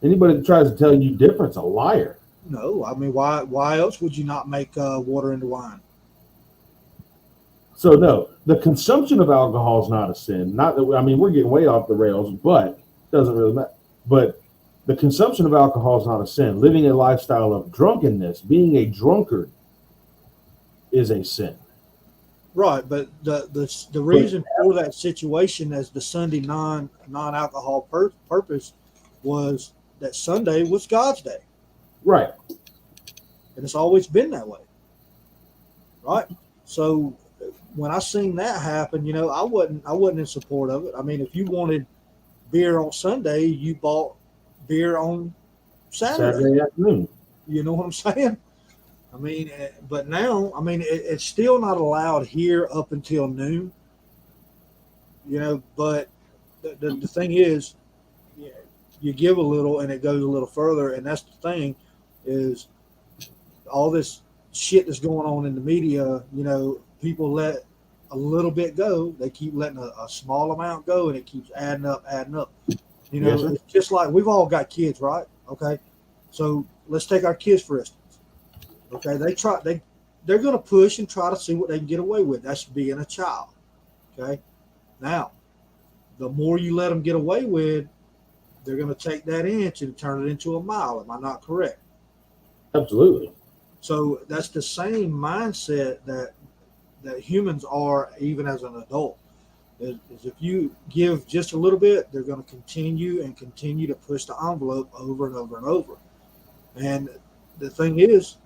Anybody that tries to tell you different's a liar. no, I mean, why else would you not make water into wine? So no, the consumption of alcohol is not a sin. Not that we're getting way off the rails, but it doesn't really matter. But The consumption of alcohol is not a sin. Living a lifestyle of drunkenness, being a drunkard, is a sin. Right, but the reason for that situation as the Sunday non-alcohol purpose was that Sunday was God's day, Right. and it's always been that way. Right, so when I seen that happen, I wasn't in support of it. I mean, if you wanted beer on Sunday, you bought beer on Saturday afternoon. You know what I'm saying? I mean, but now, I mean, it's still not allowed here up until noon. But the thing is, you give a little and it goes a little further, and that's the thing is all this shit that's going on in the media. People let a little bit go. They keep letting a small amount go, and it keeps adding up. Yes, sir. It's just like we've all got kids, right? Okay, so let's take our kids for instance. Okay, they're going to push and try to see what they can get away with. That's being a child. Okay, now the more you let them get away with, they're going to take that inch and turn it into a mile. Am I not correct? Absolutely. So that's the same mindset that humans are even as an adult. Is if you give just a little bit, they're going to continue to push the envelope over and over and over. And the thing is,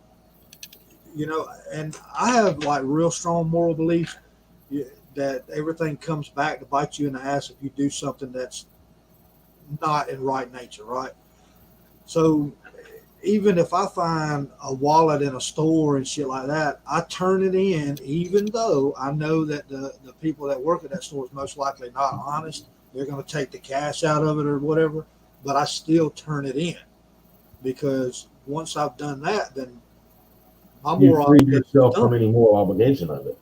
and I have like real strong moral beliefs that everything comes back to bite you in the ass if you do something that's not in right nature, right? So even if I find a wallet in a store and shit like that, I turn it in, even though I know that the people that work at that store is most likely not honest. They're going to take the cash out of it or whatever, but I still turn it in because once I've done that, then my moral obligation yourself from any moral obligation of it.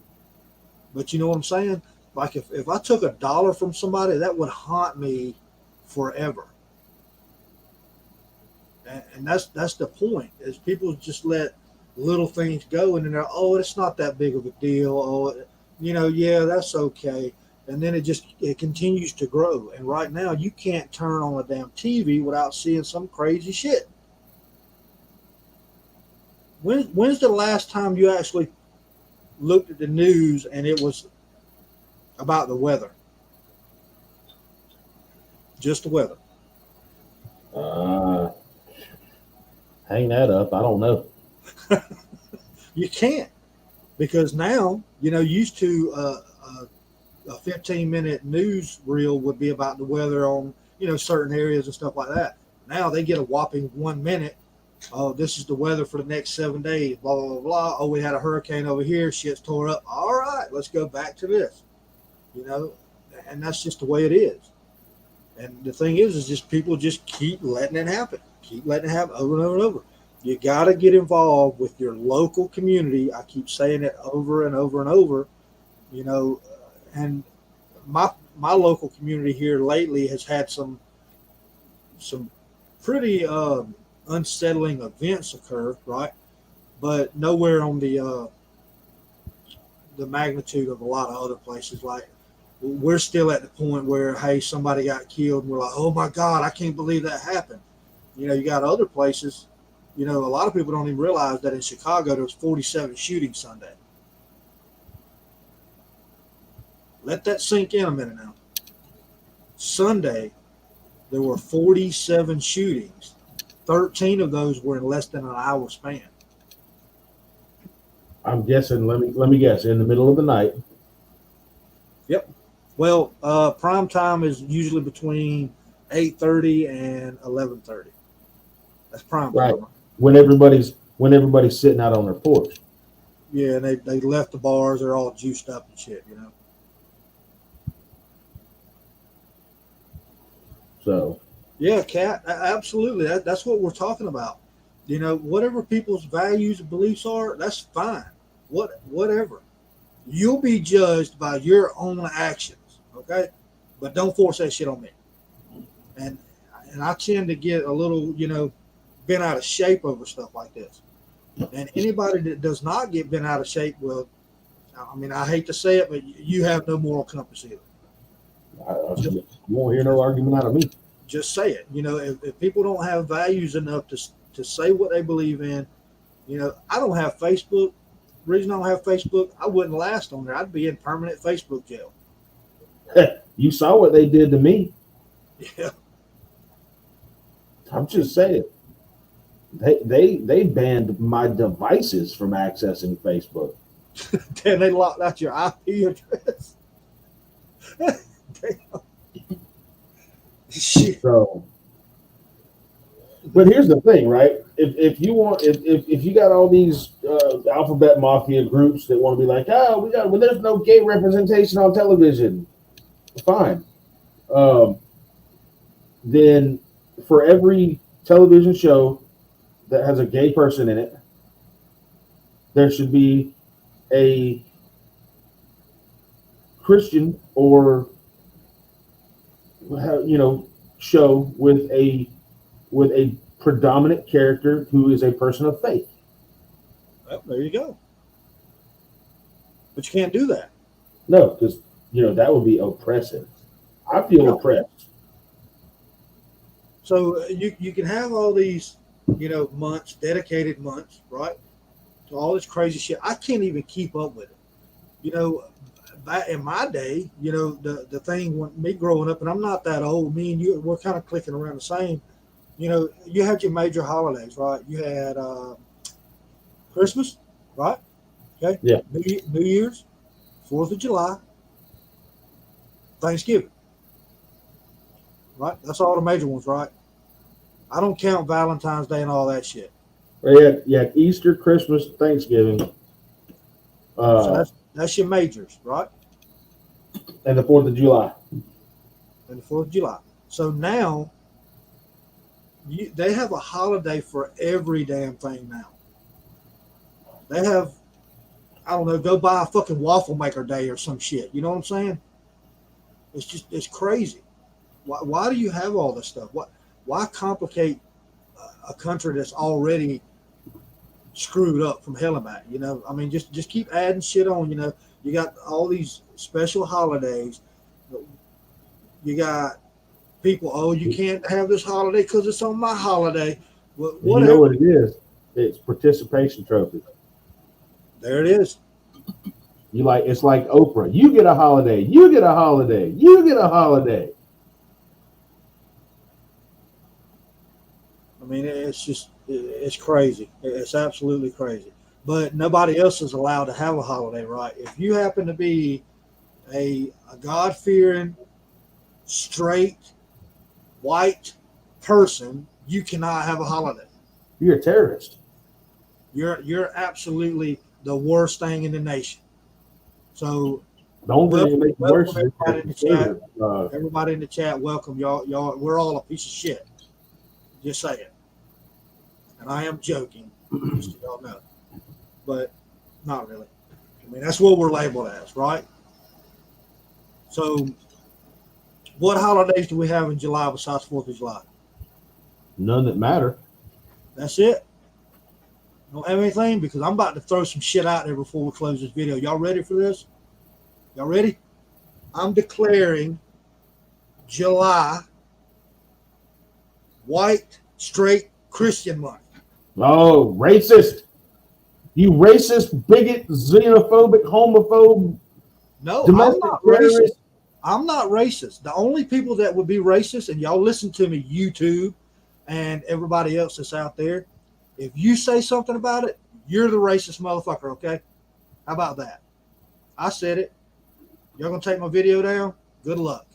But you know what I'm saying? Like if I took $1 from somebody, that would haunt me forever. And that's the point, is people just let little things go and then they're, oh, it's not that big of a deal. Oh, yeah, that's okay. And then it continues to grow. And right now you can't turn on a damn TV without seeing some crazy shit. When's the last time you actually looked at the news and it was about the weather? Just the weather. Hang that up. I don't know. You can't, because now, used to a 15-minute news reel would be about the weather on, certain areas and stuff like that. Now they get a whopping 1 minute. Oh, this is the weather for the next 7 days, blah, blah, blah, blah. Oh, we had a hurricane over here. Shit's tore up. All right, let's go back to this, and that's just the way it is. And the thing is just people just keep letting it happen. Keep letting it happen over and over and over. You got to get involved with your local community. I keep saying it over and over and over, and my local community here lately has had some pretty unsettling events occur, right? But nowhere on the magnitude of a lot of other places. Like we're still at the point where, hey, somebody got killed and we're like, oh my God, I can't believe that happened. You got other places, a lot of people don't even realize that in Chicago there was 47 shootings Sunday. Let that sink in a minute now. Sunday, there were 47 shootings. 13 of those were in less than an hour span. I'm guessing, let me guess, in the middle of the night. Yep. Well, prime time is usually between 8:30 and 11:30. That's prime time. Right. When everybody's sitting out on their porch. Yeah, and they left the bars, they're all juiced up and shit, So yeah, Kat, absolutely. That's what we're talking about. Whatever people's values and beliefs are, that's fine. Whatever. You'll be judged by your own actions, okay? But don't force that shit on me. And I tend to get a little, bent out of shape over stuff like this. And anybody that does not get bent out of shape, well, I mean, I hate to say it, but you have no moral compass either. You won't hear no argument out of me. just say it. If people don't have values enough to say what they believe in, I don't have Facebook. The reason I don't have Facebook, I wouldn't last on there. I'd be in permanent Facebook jail. You saw what they did to me. Yeah. I'm just saying. They banned my devices from accessing Facebook. Then they locked out your IP address. Damn. Shit. So, but here's the thing, right? If you got all these alphabet mafia groups that want to be like, there's no gay representation on television, fine. Then for every television show that has a gay person in it, there should be a Christian or show with a predominant character who is a person of faith. Well, there you go. But you can't do that. No, because that would be oppressive. I feel oppressed. So you can have all these, months, dedicated months, right, to all this crazy shit. I can't even keep up with it. Back in my day, the thing when me growing up, and I'm not that old. Me and you, we're kind of clicking around the same. You had your major holidays, right? You had Christmas, right? Okay. Yeah. New Year's, 4th of July, Thanksgiving, right? That's all the major ones, right? I don't count Valentine's Day and all that shit. You had Easter, Christmas, Thanksgiving. So that's your majors, right? And the 4th of July. And the 4th of July. So now they have a holiday for every damn thing now. They have, I don't know, go buy a fucking waffle maker day or some shit. You know what I'm saying? It's crazy. Why do you have all this stuff? Why complicate a country that's already screwed up from hell and back? I mean, just keep adding shit on. You got all these special holidays. You got people, you can't have this holiday because it's on my holiday. Whatever. You know what it is? It's participation trophy. There it is. It's like Oprah. You get a holiday. You get a holiday. You get a holiday. I mean, it's crazy. It's absolutely crazy. But nobody else is allowed to have a holiday, right? If you happen to be a God-fearing, straight, white person, you cannot have a holiday. You're a terrorist. You're absolutely the worst thing in the nation. So Don't really make it worse. Everybody in the chat, everybody in the chat, welcome y'all. We're all a piece of shit. Just say it. And I am joking, just so y'all know, but not really. I mean, that's what we're labeled as, right? So, what holidays do we have in July besides 4th of July? None that matter. That's it. Don't have anything because I'm about to throw some shit out there before we close this video. Y'all ready for this? Y'all ready? I'm declaring July white, straight Christian month. Oh, racist. You racist, bigot, xenophobic, homophobe. No, domestic I'm not terrorist. racist. I'm not racist. The only people that would be racist, and y'all listen to me, YouTube and everybody else that's out there, if you say something about it, you're the racist motherfucker, okay? How about that? I said it. Y'all gonna take my video down? Good luck.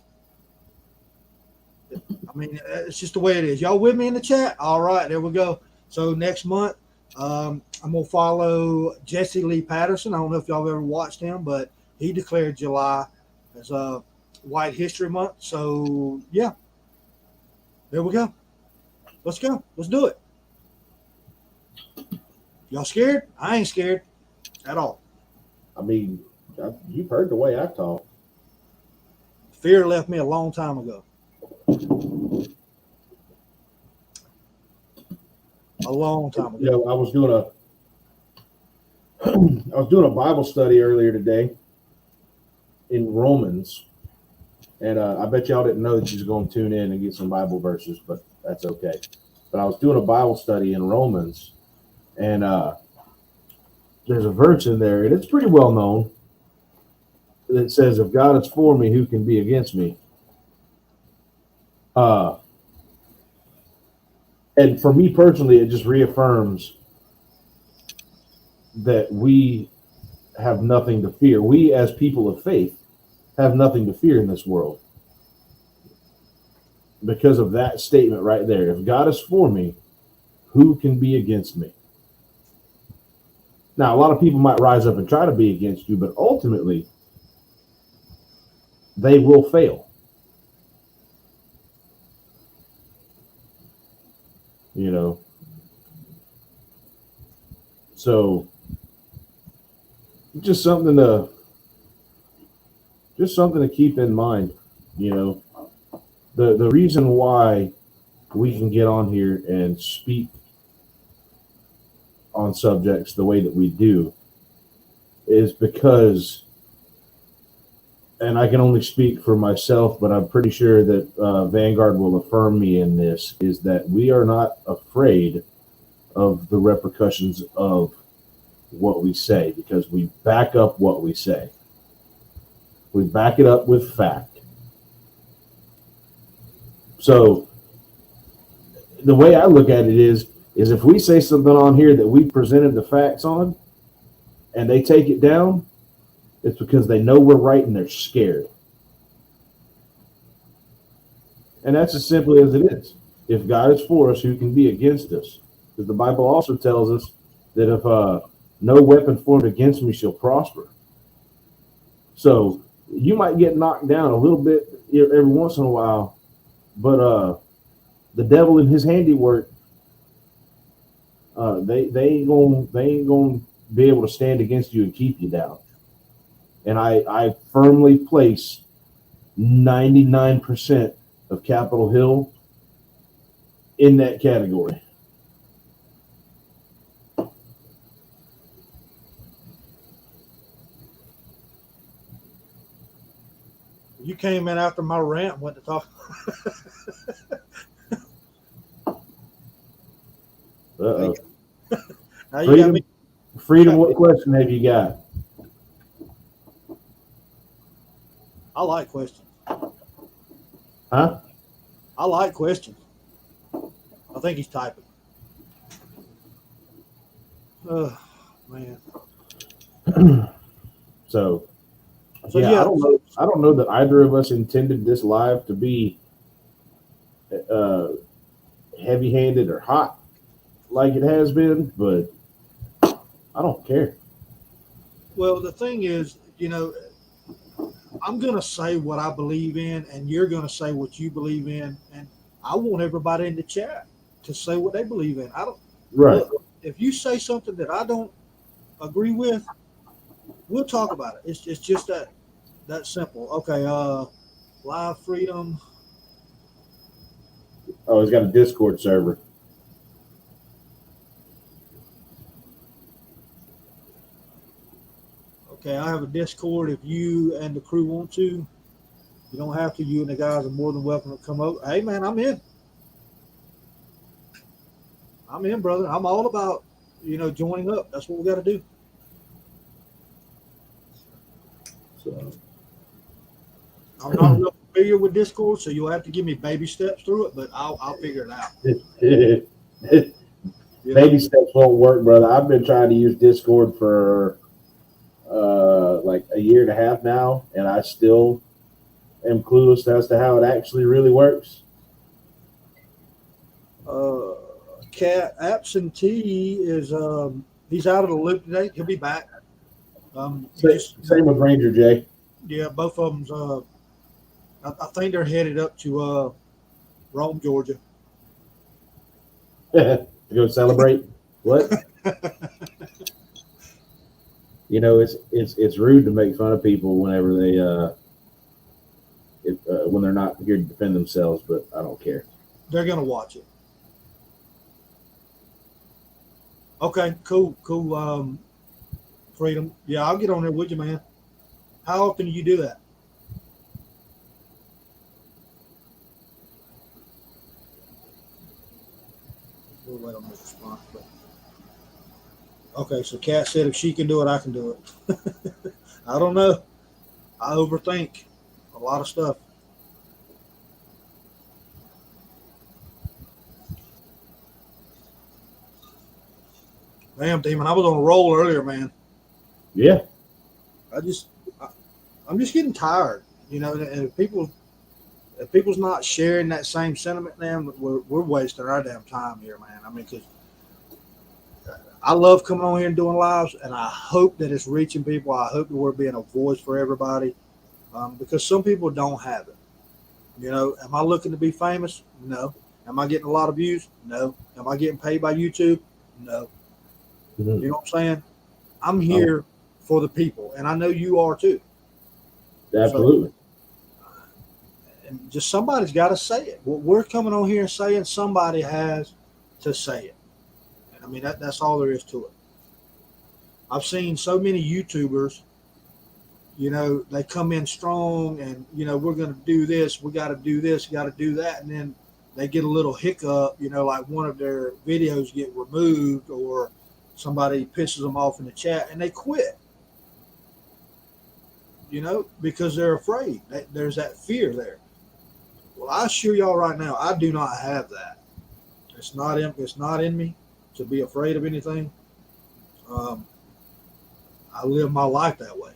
I mean, it's just the way it is. Y'all with me in the chat? All right, there we go. So next month, I'm going to follow Jesse Lee Patterson. I don't know if y'all have ever watched him, but he declared July as a White History Month. So, yeah, there we go. Let's go. Let's do it. Y'all scared? I ain't scared at all. I mean, you've heard the way I talk. Fear left me a long time ago. A long time ago. I was doing a Bible study earlier today in Romans, And I bet y'all didn't know that you was going to tune in and get some Bible verses, but that's okay. But I was doing a Bible study in Romans, and there's a verse in there, and it's pretty well known, that says, "If God is for me, who can be against me?" And for me personally, it just reaffirms that we have nothing to fear. We, as people of faith, have nothing to fear in this world because of that statement right there. If God is for me, who can be against me? Now, a lot of people might rise up and try to be against you, but ultimately, they will fail. You know, so just something to keep in mind. You know, the reason why we can get on here and speak on subjects the way that we do is because, and I can only speak for myself, but I'm pretty sure that Vanguard will affirm me in this, is that we are not afraid of the repercussions of what we say because we back up what we say. We back it up with fact. So the way I look at it is if we say something on here that we presented the facts on and they take it down, it's because they know we're right and they're scared. And that's as simple as it is. If God is for us, who can be against us? Because the Bible also tells us that if no weapon formed against me shall prosper. So you might get knocked down a little bit every once in a while, but the devil and his handiwork, they ain't gonna be able to stand against you and keep you down. And I firmly place 99% of Capitol Hill in that category. You came in after my rant and went to talk. Uh-oh. Now you got me. Freedom, what question have you got? I like questions. Huh? I like questions. I think he's typing. Oh, man. So yeah, I don't know that either of us intended this live to be heavy-handed or hot like it has been, but I don't care. Well, the thing is, you know, I'm going to say what I believe in, and you're going to say what you believe in, and I want everybody in the chat to say what they believe in. I don't. Right. Look, if you say something that I don't agree with, we'll talk about it. It's just that simple. Okay. Live Freedom. Oh, he's got a Discord server. Okay, I have a Discord. If you and the crew want to, you don't have to. You and the guys are more than welcome to come over. Hey, man, I'm in. I'm in, brother. I'm all about, joining up. That's what we got to do. So I'm not real familiar with Discord, so you'll have to give me baby steps through it, but I'll figure it out. Baby steps won't work, brother. I've been trying to use Discord for like a year and a half now, and I still am clueless as to how it actually really works. Cat Absentee is he's out of the loop today. He'll be back. Same with Ranger Jay. Yeah, both of them's. I think they're headed up to Rome, Georgia. To go celebrate what? It's rude to make fun of people whenever they when they're not here to defend themselves, but I don't care. They're gonna watch it. Okay, cool. Freedom. Yeah, I'll get on there with you, man. How often do you do that? Okay, so Kat said if she can do it, I can do it. I don't know. I overthink a lot of stuff. Damn, Demon, I was on a roll earlier, man. Yeah. I just, I, I'm just getting tired, And if people's not sharing that same sentiment, man, we're wasting our damn time here, man. I mean, because I love coming on here and doing lives, and I hope that it's reaching people. I hope that we're being a voice for everybody, because some people don't have it. Am I looking to be famous? No. Am I getting a lot of views? No. Am I getting paid by YouTube? No. Mhm. You know what I'm saying? I'm Oh, here for the people, and I know you are too. So, absolutely. and just somebody's got to say it. What we're coming on here and saying, somebody has to say it. I mean, that's all there is to it. I've seen so many YouTubers, they come in strong and, we're going to do this, we got to do this, got to do that. And then they get a little hiccup, like one of their videos get removed or somebody pisses them off in the chat and they quit, because they're afraid. There's that fear there. Well, I assure y'all right now, I do not have that. It's not in me to be afraid of anything. Um, I live my life that way.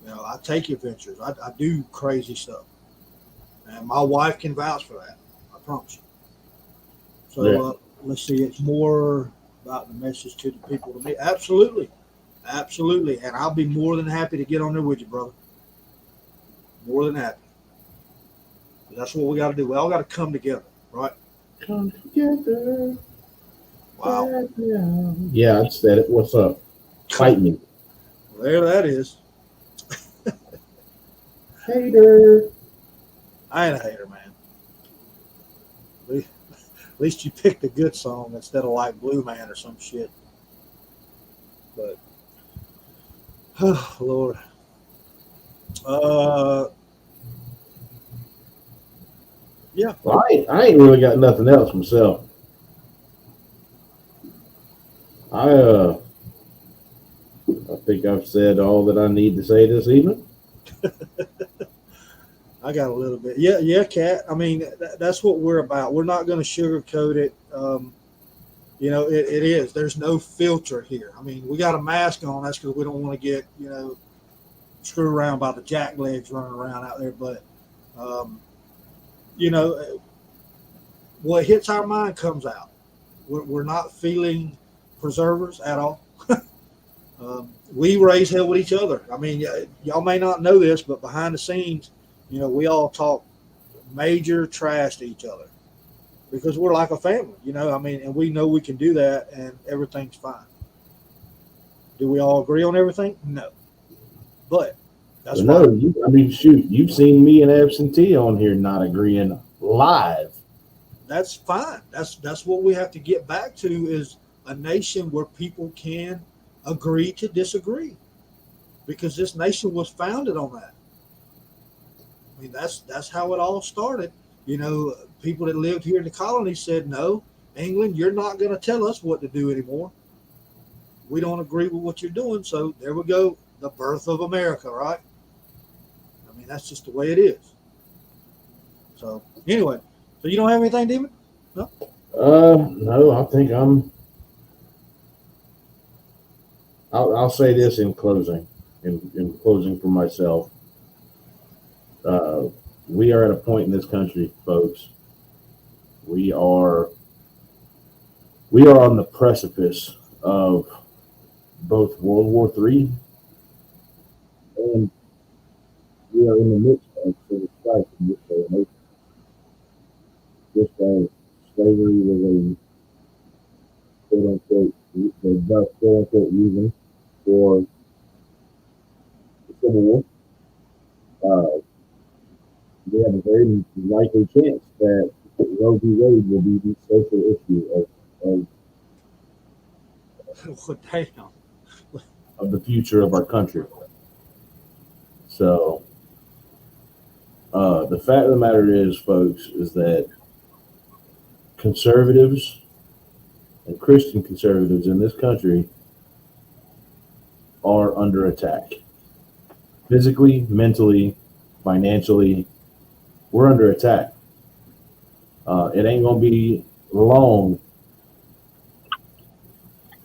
I take adventures. I do crazy stuff, and my wife can vouch for that. I promise you. Yeah. So let's see. It's more about the message to the people. To me, absolutely, absolutely, and I'll be more than happy to get on there with you, brother. More than happy. That's what we got to do. We all got to come together, right? Come together. Wow. Right now. Yeah, I said it. What's up? Fight me. Well, there that is. Hater. I ain't a hater, man. At least you picked a good song instead of like Blue Man or some shit. But oh, Lord. Yeah. Well, I ain't really got nothing else myself. I I think I've said all that I need to say this evening. I got a little bit. Yeah, yeah, Kat. I mean, that's what we're about. We're not going to sugarcoat it. It is. There's no filter here. I mean, we got a mask on. That's because we don't want to get, screwed around by the jacklegs running around out there. But, um, you know, what hits our mind comes out. We're not feeling preservers at all. We raise hell with each other. I mean, y'all may not know this, but behind the scenes, we all talk major trash to each other because we're like a family, I mean, and we know we can do that and everything's fine. Do we all agree on everything? No. But that's But why no, I mean, shoot, you've seen me and Absentee on here not agreeing live. that's fine. That's what we have to get back to is a nation where people can agree to disagree because this nation was founded on that. I mean, that's how it all started. People that lived here in the colonies said, "No, England, you're not going to tell us what to do anymore. We don't agree with what you're doing." So there we go, the birth of America, right? I mean, that's just the way it is. So anyway, so you don't have anything, Demon? No. No, I think I'll say this in closing, in closing for myself. Uh, we are at a point in this country, folks. We are on the precipice of both World War III and we are in the midst of civil strife in this day and age. Just as slavery was a quote unquote the thus quote unquote reason for the Civil War, uh, we have a very likely chance that Roe v. Wade will be the social issue Well, damn. of the future of our country. So the fact of the matter is, folks, is that conservatives and Christian conservatives in this country are under attack. Physically, mentally, financially, we're under attack. It ain't gonna be long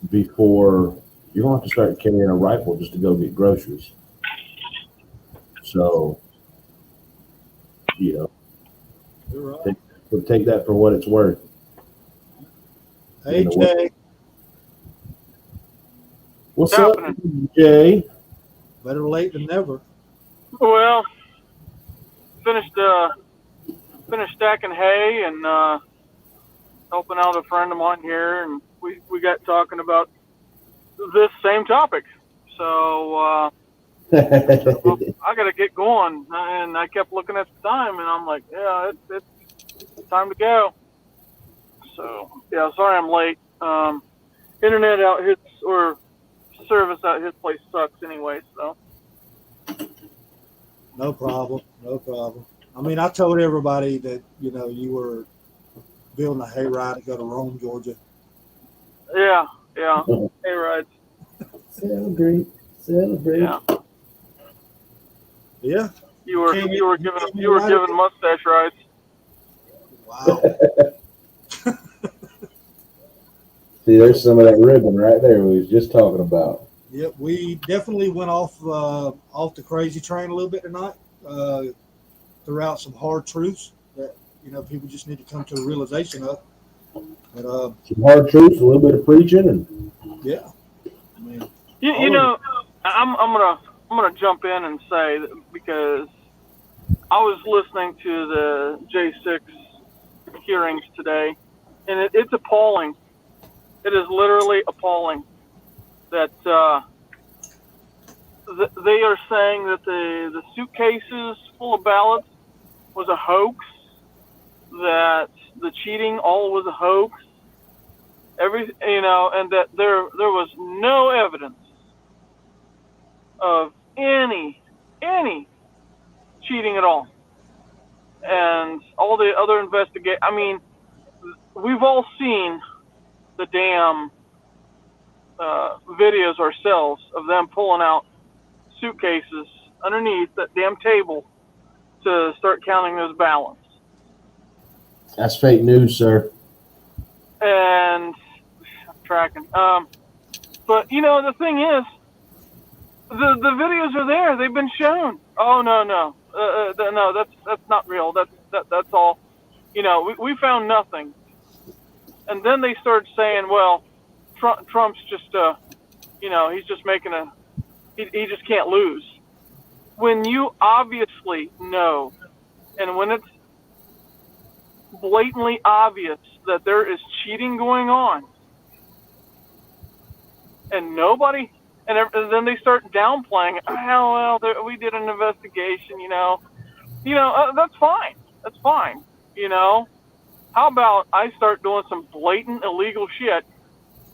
before you're gonna have to start carrying a rifle just to go get groceries. So, you know, You're right. take that for what it's worth. Hey, You know, Jay. What's up, Jay? Better late than never. Well, finished stacking hay and helping out a friend of mine here, and we got talking about this same topic. So I got to get going, and I kept looking at the time, and I'm like, yeah, it's time to go. So yeah, sorry I'm late. Internet out his or service out his place sucks anyway, so. No problem. No problem. I mean, I told everybody that, you know, you were building a hayride to go to Rome, Georgia. Yeah. Hay rides. Celebrate. Yeah. Yeah. You were giving mustache rides. Wow. See, there's some of that ribbon right there we was just talking about. Yep, we definitely went off the crazy train a little bit tonight. Threw out some hard truths that, you know, people just need to come to a realization of. But some hard truths, a little bit of preaching, and yeah, I mean, you know, I'm gonna jump in and say that because I was listening to the J6 hearings today, and it's appalling. It is literally appalling that they are saying that the suitcases full of ballots was a hoax, that the cheating all was a hoax, and that there was no evidence of any cheating at all, and all the other I mean, we've all seen the damn videos ourselves of them pulling out suitcases underneath that damn table to start counting those ballots. that's fake news, sir. And I'm tracking. But you know, the thing is, the videos are there. They've been shown. Oh no, no, that's not real. That's all. You know, we found nothing. And then they started saying, well, Trump's just, you know, he's just making he just can't lose. When you obviously know, and when it's blatantly obvious that there is cheating going on, and nobody, and then they start downplaying, oh, well, we did an investigation, you know, that's fine. That's fine. You know, how about I start doing some blatant illegal shit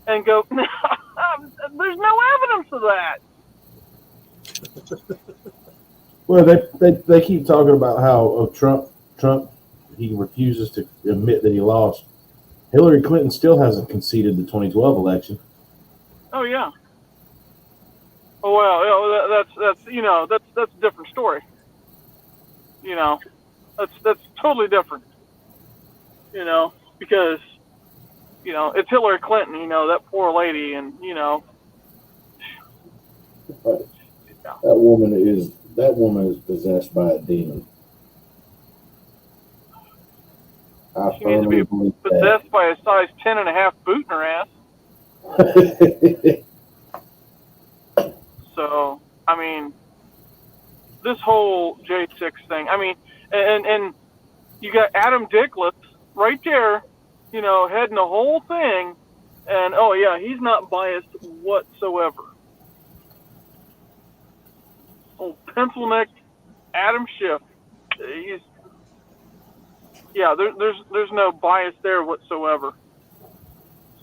and go, there's no evidence of that. Well, they keep talking about how Trump he refuses to admit that he lost. Hillary Clinton still hasn't conceded the 2012 election. Oh yeah. Oh well, that's a different story. You know, that's totally different. You know, because you know it's Hillary Clinton. You know, that poor lady, and you know. That woman is possessed by a demon. She needs to be possessed by a size 10.5 boot in her ass. So, I mean, this whole J6 thing, I mean, and you got Adam Dickless right there, you know, heading the whole thing, and oh yeah, he's not biased whatsoever. Old pencil neck Adam Schiff, there's no bias there whatsoever.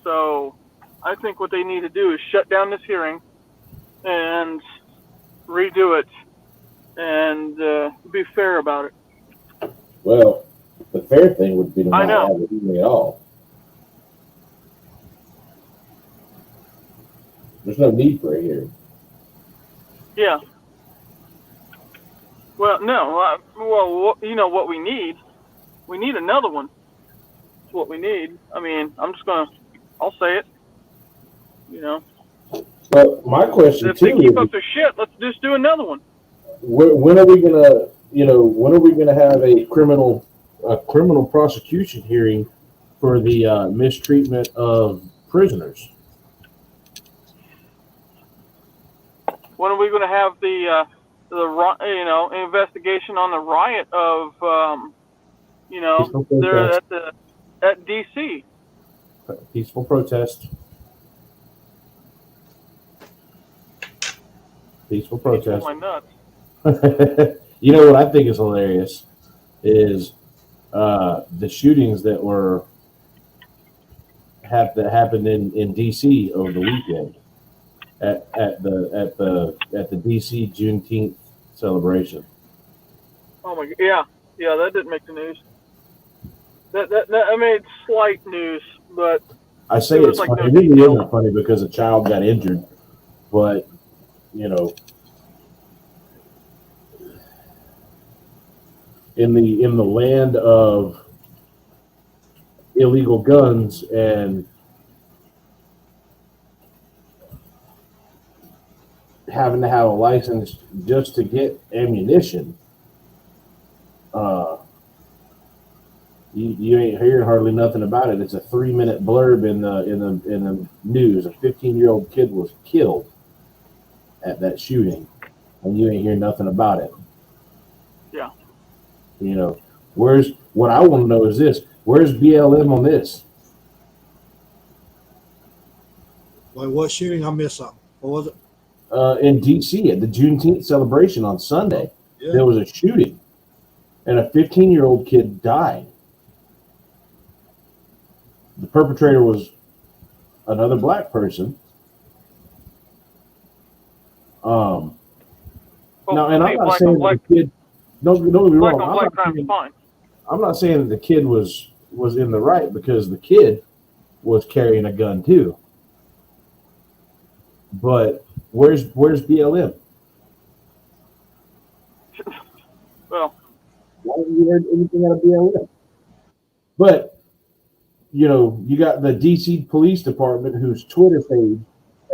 So I think what they need to do is shut down this hearing and redo it and be fair about it. Well, the fair thing would be to not have a hearing at all. There's no need for a hearing. Yeah. Well, no. Well, you know what we need? We need another one. That's what we need. I mean, I'll say it. You know, But my question if they too keep is, up their shit, let's just do another one. when are we gonna, when are we gonna have a criminal prosecution hearing for the mistreatment of prisoners? When are we going to have the investigation on the riot of Peaceful there protest. at DC? Peaceful protest. Peaceful protest. My nuts. You know what I think is hilarious is the shootings that happened in DC over the weekend at the DC Juneteenth celebration. Oh my god! Yeah, that didn't make the news. That I mean, it's slight news, but I say it's like funny. no It really isn't funny because a child got injured, but in the land of illegal guns and having to have a license just to get ammunition, you ain't hearing hardly nothing about it. It's a 3-minute blurb in the news. A 15-year-old kid was killed at that shooting, and you ain't hear nothing about it. Yeah. What I want to know is this: where's BLM on this? Like what shooting? I missed something. What was it? In DC at the Juneteenth celebration on Sunday, there was a shooting, and a 15-year-old kid died. The perpetrator was another black person. Now, and I'm not saying that the kid. Don't get me wrong. I'm not saying that the kid was in the right, because the kid was carrying a gun too. But where's BLM? Well, why haven't you heard anything out of BLM? But you got the DC Police Department, whose Twitter page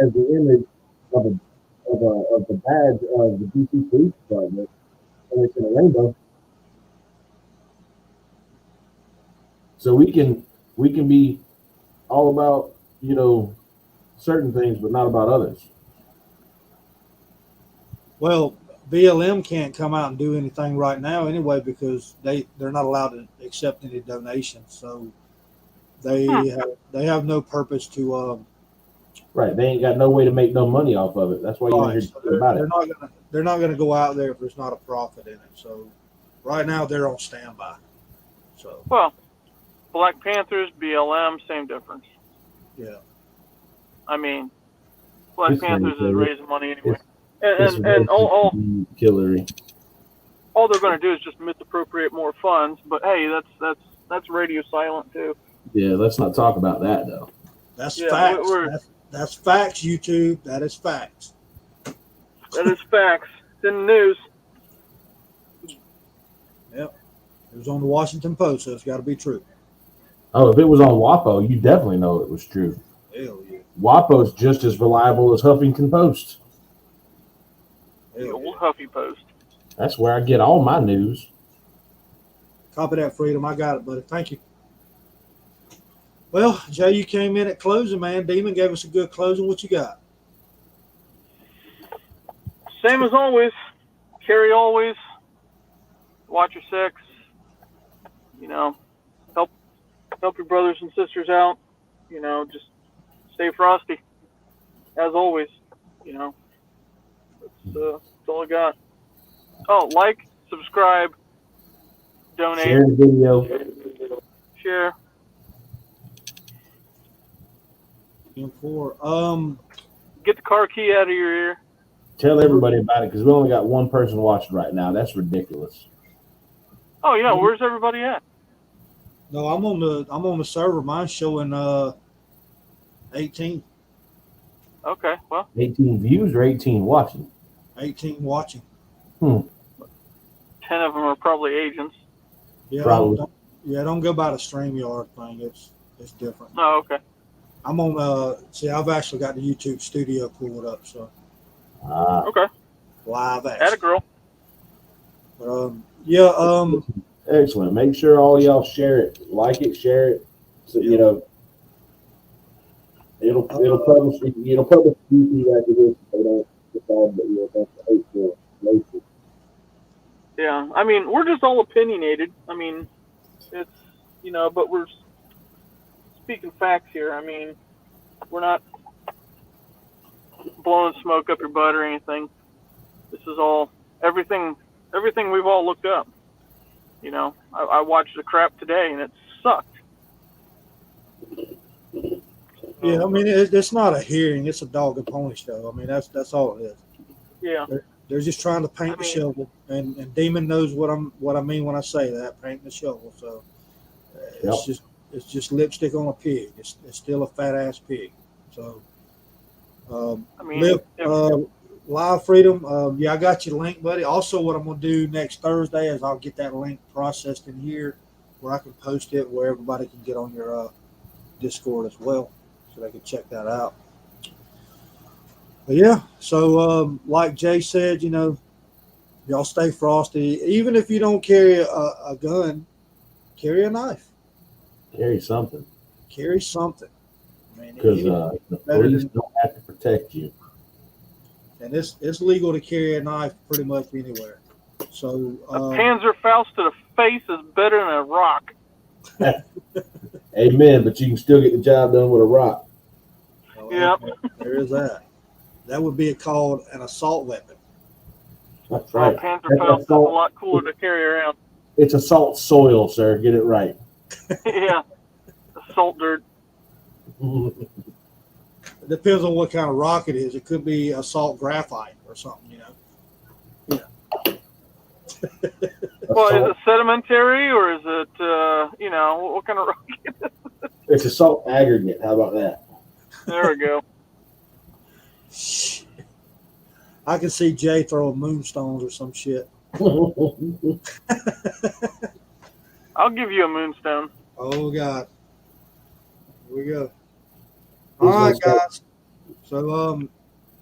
has the image of the badge of the DC Police Department, and it's in a rainbow. So we can be all about certain things, but not about others. Well, BLM can't come out and do anything right now anyway, because they're not allowed to accept any donations. So they have no purpose to. Right, they ain't got no way to make no money off of it. That's why you hear about it. They're not gonna go out there if there's not a profit in it. So right now they're on standby. So Black Panthers, BLM, same difference. Yeah. I mean, Black Panthers is raising money anyway. And all Hillary. All they're going to do is just misappropriate more funds. But hey, that's radio silent too. Yeah, let's not talk about that though. That's facts. That's facts, YouTube. That is facts. That is facts. It's in the news. Yep. It was on the Washington Post, so it's got to be true. Oh, if it was on WAPO, you definitely know it was true. Hell yeah. WAPO's just as reliable as Huffington Post. The old Huffy Post. That's where I get all my news. Copy that, Freedom. I got it, buddy. Thank you. Well, Jay, you came in at closing, man. Demon gave us a good closing. What you got? Same as always. Carry always. Watch your sex. Help your brothers and sisters out. Just stay frosty. As always. That's all I got. Oh, like, subscribe, donate. Share the video. Share. Get the car key out of your ear. Tell everybody about it, because we only got one person watching right now. That's ridiculous. Oh yeah, where's everybody at? No, I'm on the server. Mine's showing 18. Okay, well. 18 views or 18 watching? 18 watching. 10 of them are probably agents. Yeah, Probably. don't go by the StreamYard thing. It's different. Oh, okay. I'm on. I've actually got the YouTube studio pulled up, so Okay. live Atta action. girl. Excellent. Make sure all y'all share it, like it, share it. So you know, it'll publish YouTube after this. If they don't decide that you're a bunch of hateful places. Yeah. I mean, we're just all opinionated. I mean, it's, but we're speaking facts here. I mean, we're not blowing smoke up your butt or anything. This is all everything we've all looked up. I watched the crap today and it sucked. Yeah, I mean it's not a hearing; it's a dog and pony show. I mean that's all it is. Yeah. They're just trying to paint the shovel, and Demon knows what I mean when I say that, paint the shovel. So it's just lipstick on a pig. It's still a fat ass pig. So Live Freedom. I got your link, buddy. Also, what I'm gonna do next Thursday is I'll get that link processed in here where I can post it where everybody can get on your Discord as well, so they can check that out. But yeah, so like Jay said, y'all stay frosty. Even if you don't carry a gun, carry a knife. Carry something. Carry something. Because the police don't have to protect you. And it's legal to carry a knife pretty much anywhere. So a Panzerfaust to the face is better than a rock. Amen. But you can still get the job done with a rock. Yeah. There is that. That would be called an assault weapon. That's right. Panzerfaust is a lot cooler to carry around. It's assault soil, sir. Get it right. Yeah. Assault dirt. It depends on what kind of rock it is. It could be assault graphite or something, Yeah. Well, is it sedimentary or is it, what kind of rock is it? It's assault aggregate. How about that? There we go. I can see Jay throwing moonstones or some shit. I'll give you a moonstone. Oh, God. Here we go. All right, guys. So,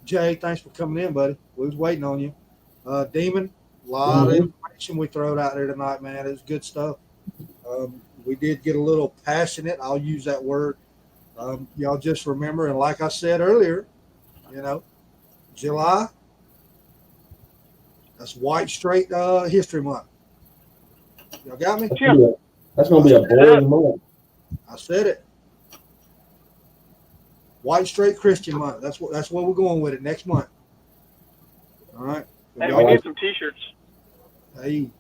Jay, thanks for coming in, buddy. We was waiting on you. Demon, a lot of information we throwed out there tonight, man. It was good stuff. We did get a little passionate. I'll use that word. Y'all just remember, and like I said earlier, July, that's White Straight History Month. Y'all got me? Yeah. That's going to be a boring month. I said it. White Straight Christian Month. That's what we're going with it next month. All right. Hey, we need some T-shirts. Hey.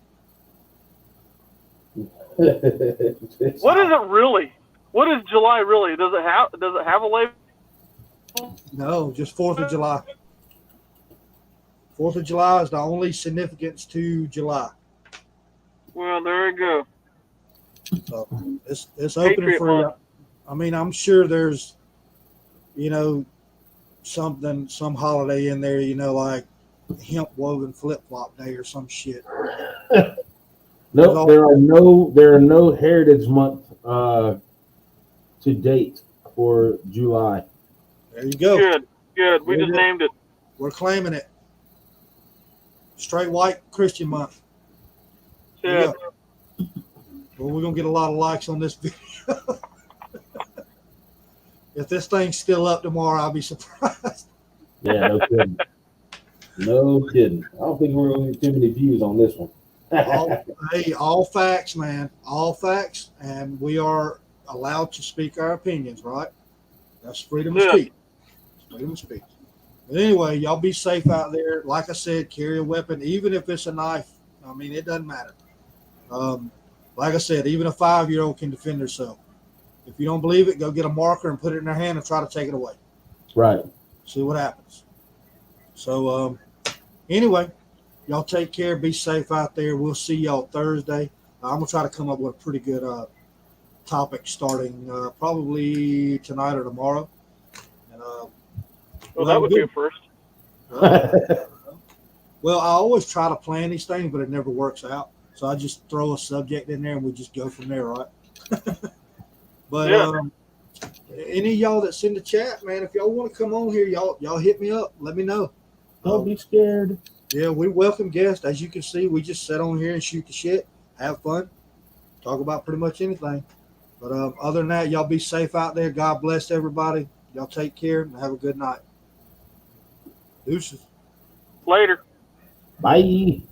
What is it really? What is July really? Does it have a label? No, just 4th of July. 4th of July is the only significance to July. Well, there you go. So it's open for. I mean, I'm sure there's, some holiday in there, like hemp woven flip flop day or some shit. No, there are no Heritage Month to date for July. There you go. Good. We just named it. We're claiming it. Straight White Christian Month. Yeah. Well, we're gonna get a lot of likes on this video. If this thing's still up tomorrow, I'll be surprised. Yeah, no kidding. No kidding. I don't think we're going to get too many views on this one. all facts, man. All facts. And we are allowed to speak our opinions, right? That's freedom of speech. Freedom of speech. But anyway, y'all be safe out there. Like I said, carry a weapon, even if it's a knife. I mean, it doesn't matter. Like I said, even a 5-year-old can defend herself. If you don't believe it, go get a marker and put it in their hand and try to take it away. Right. See what happens. So, anyway, y'all take care. Be safe out there. We'll see y'all Thursday. I'm going to try to come up with a pretty good topic starting probably tonight or tomorrow. And, well, that would be a first. Well, I always try to plan these things, but it never works out. So I just throw a subject in there and we just go from there, right? But Yeah. any of y'all that's in the chat, man, if y'all want to come on here, y'all hit me up. Let me know. Don't be scared. Yeah, we welcome guests. As you can see, we just sit on here and shoot the shit, have fun, talk about pretty much anything. But other than that, y'all be safe out there. God bless everybody. Y'all take care and have a good night. Deuces. Later. Bye.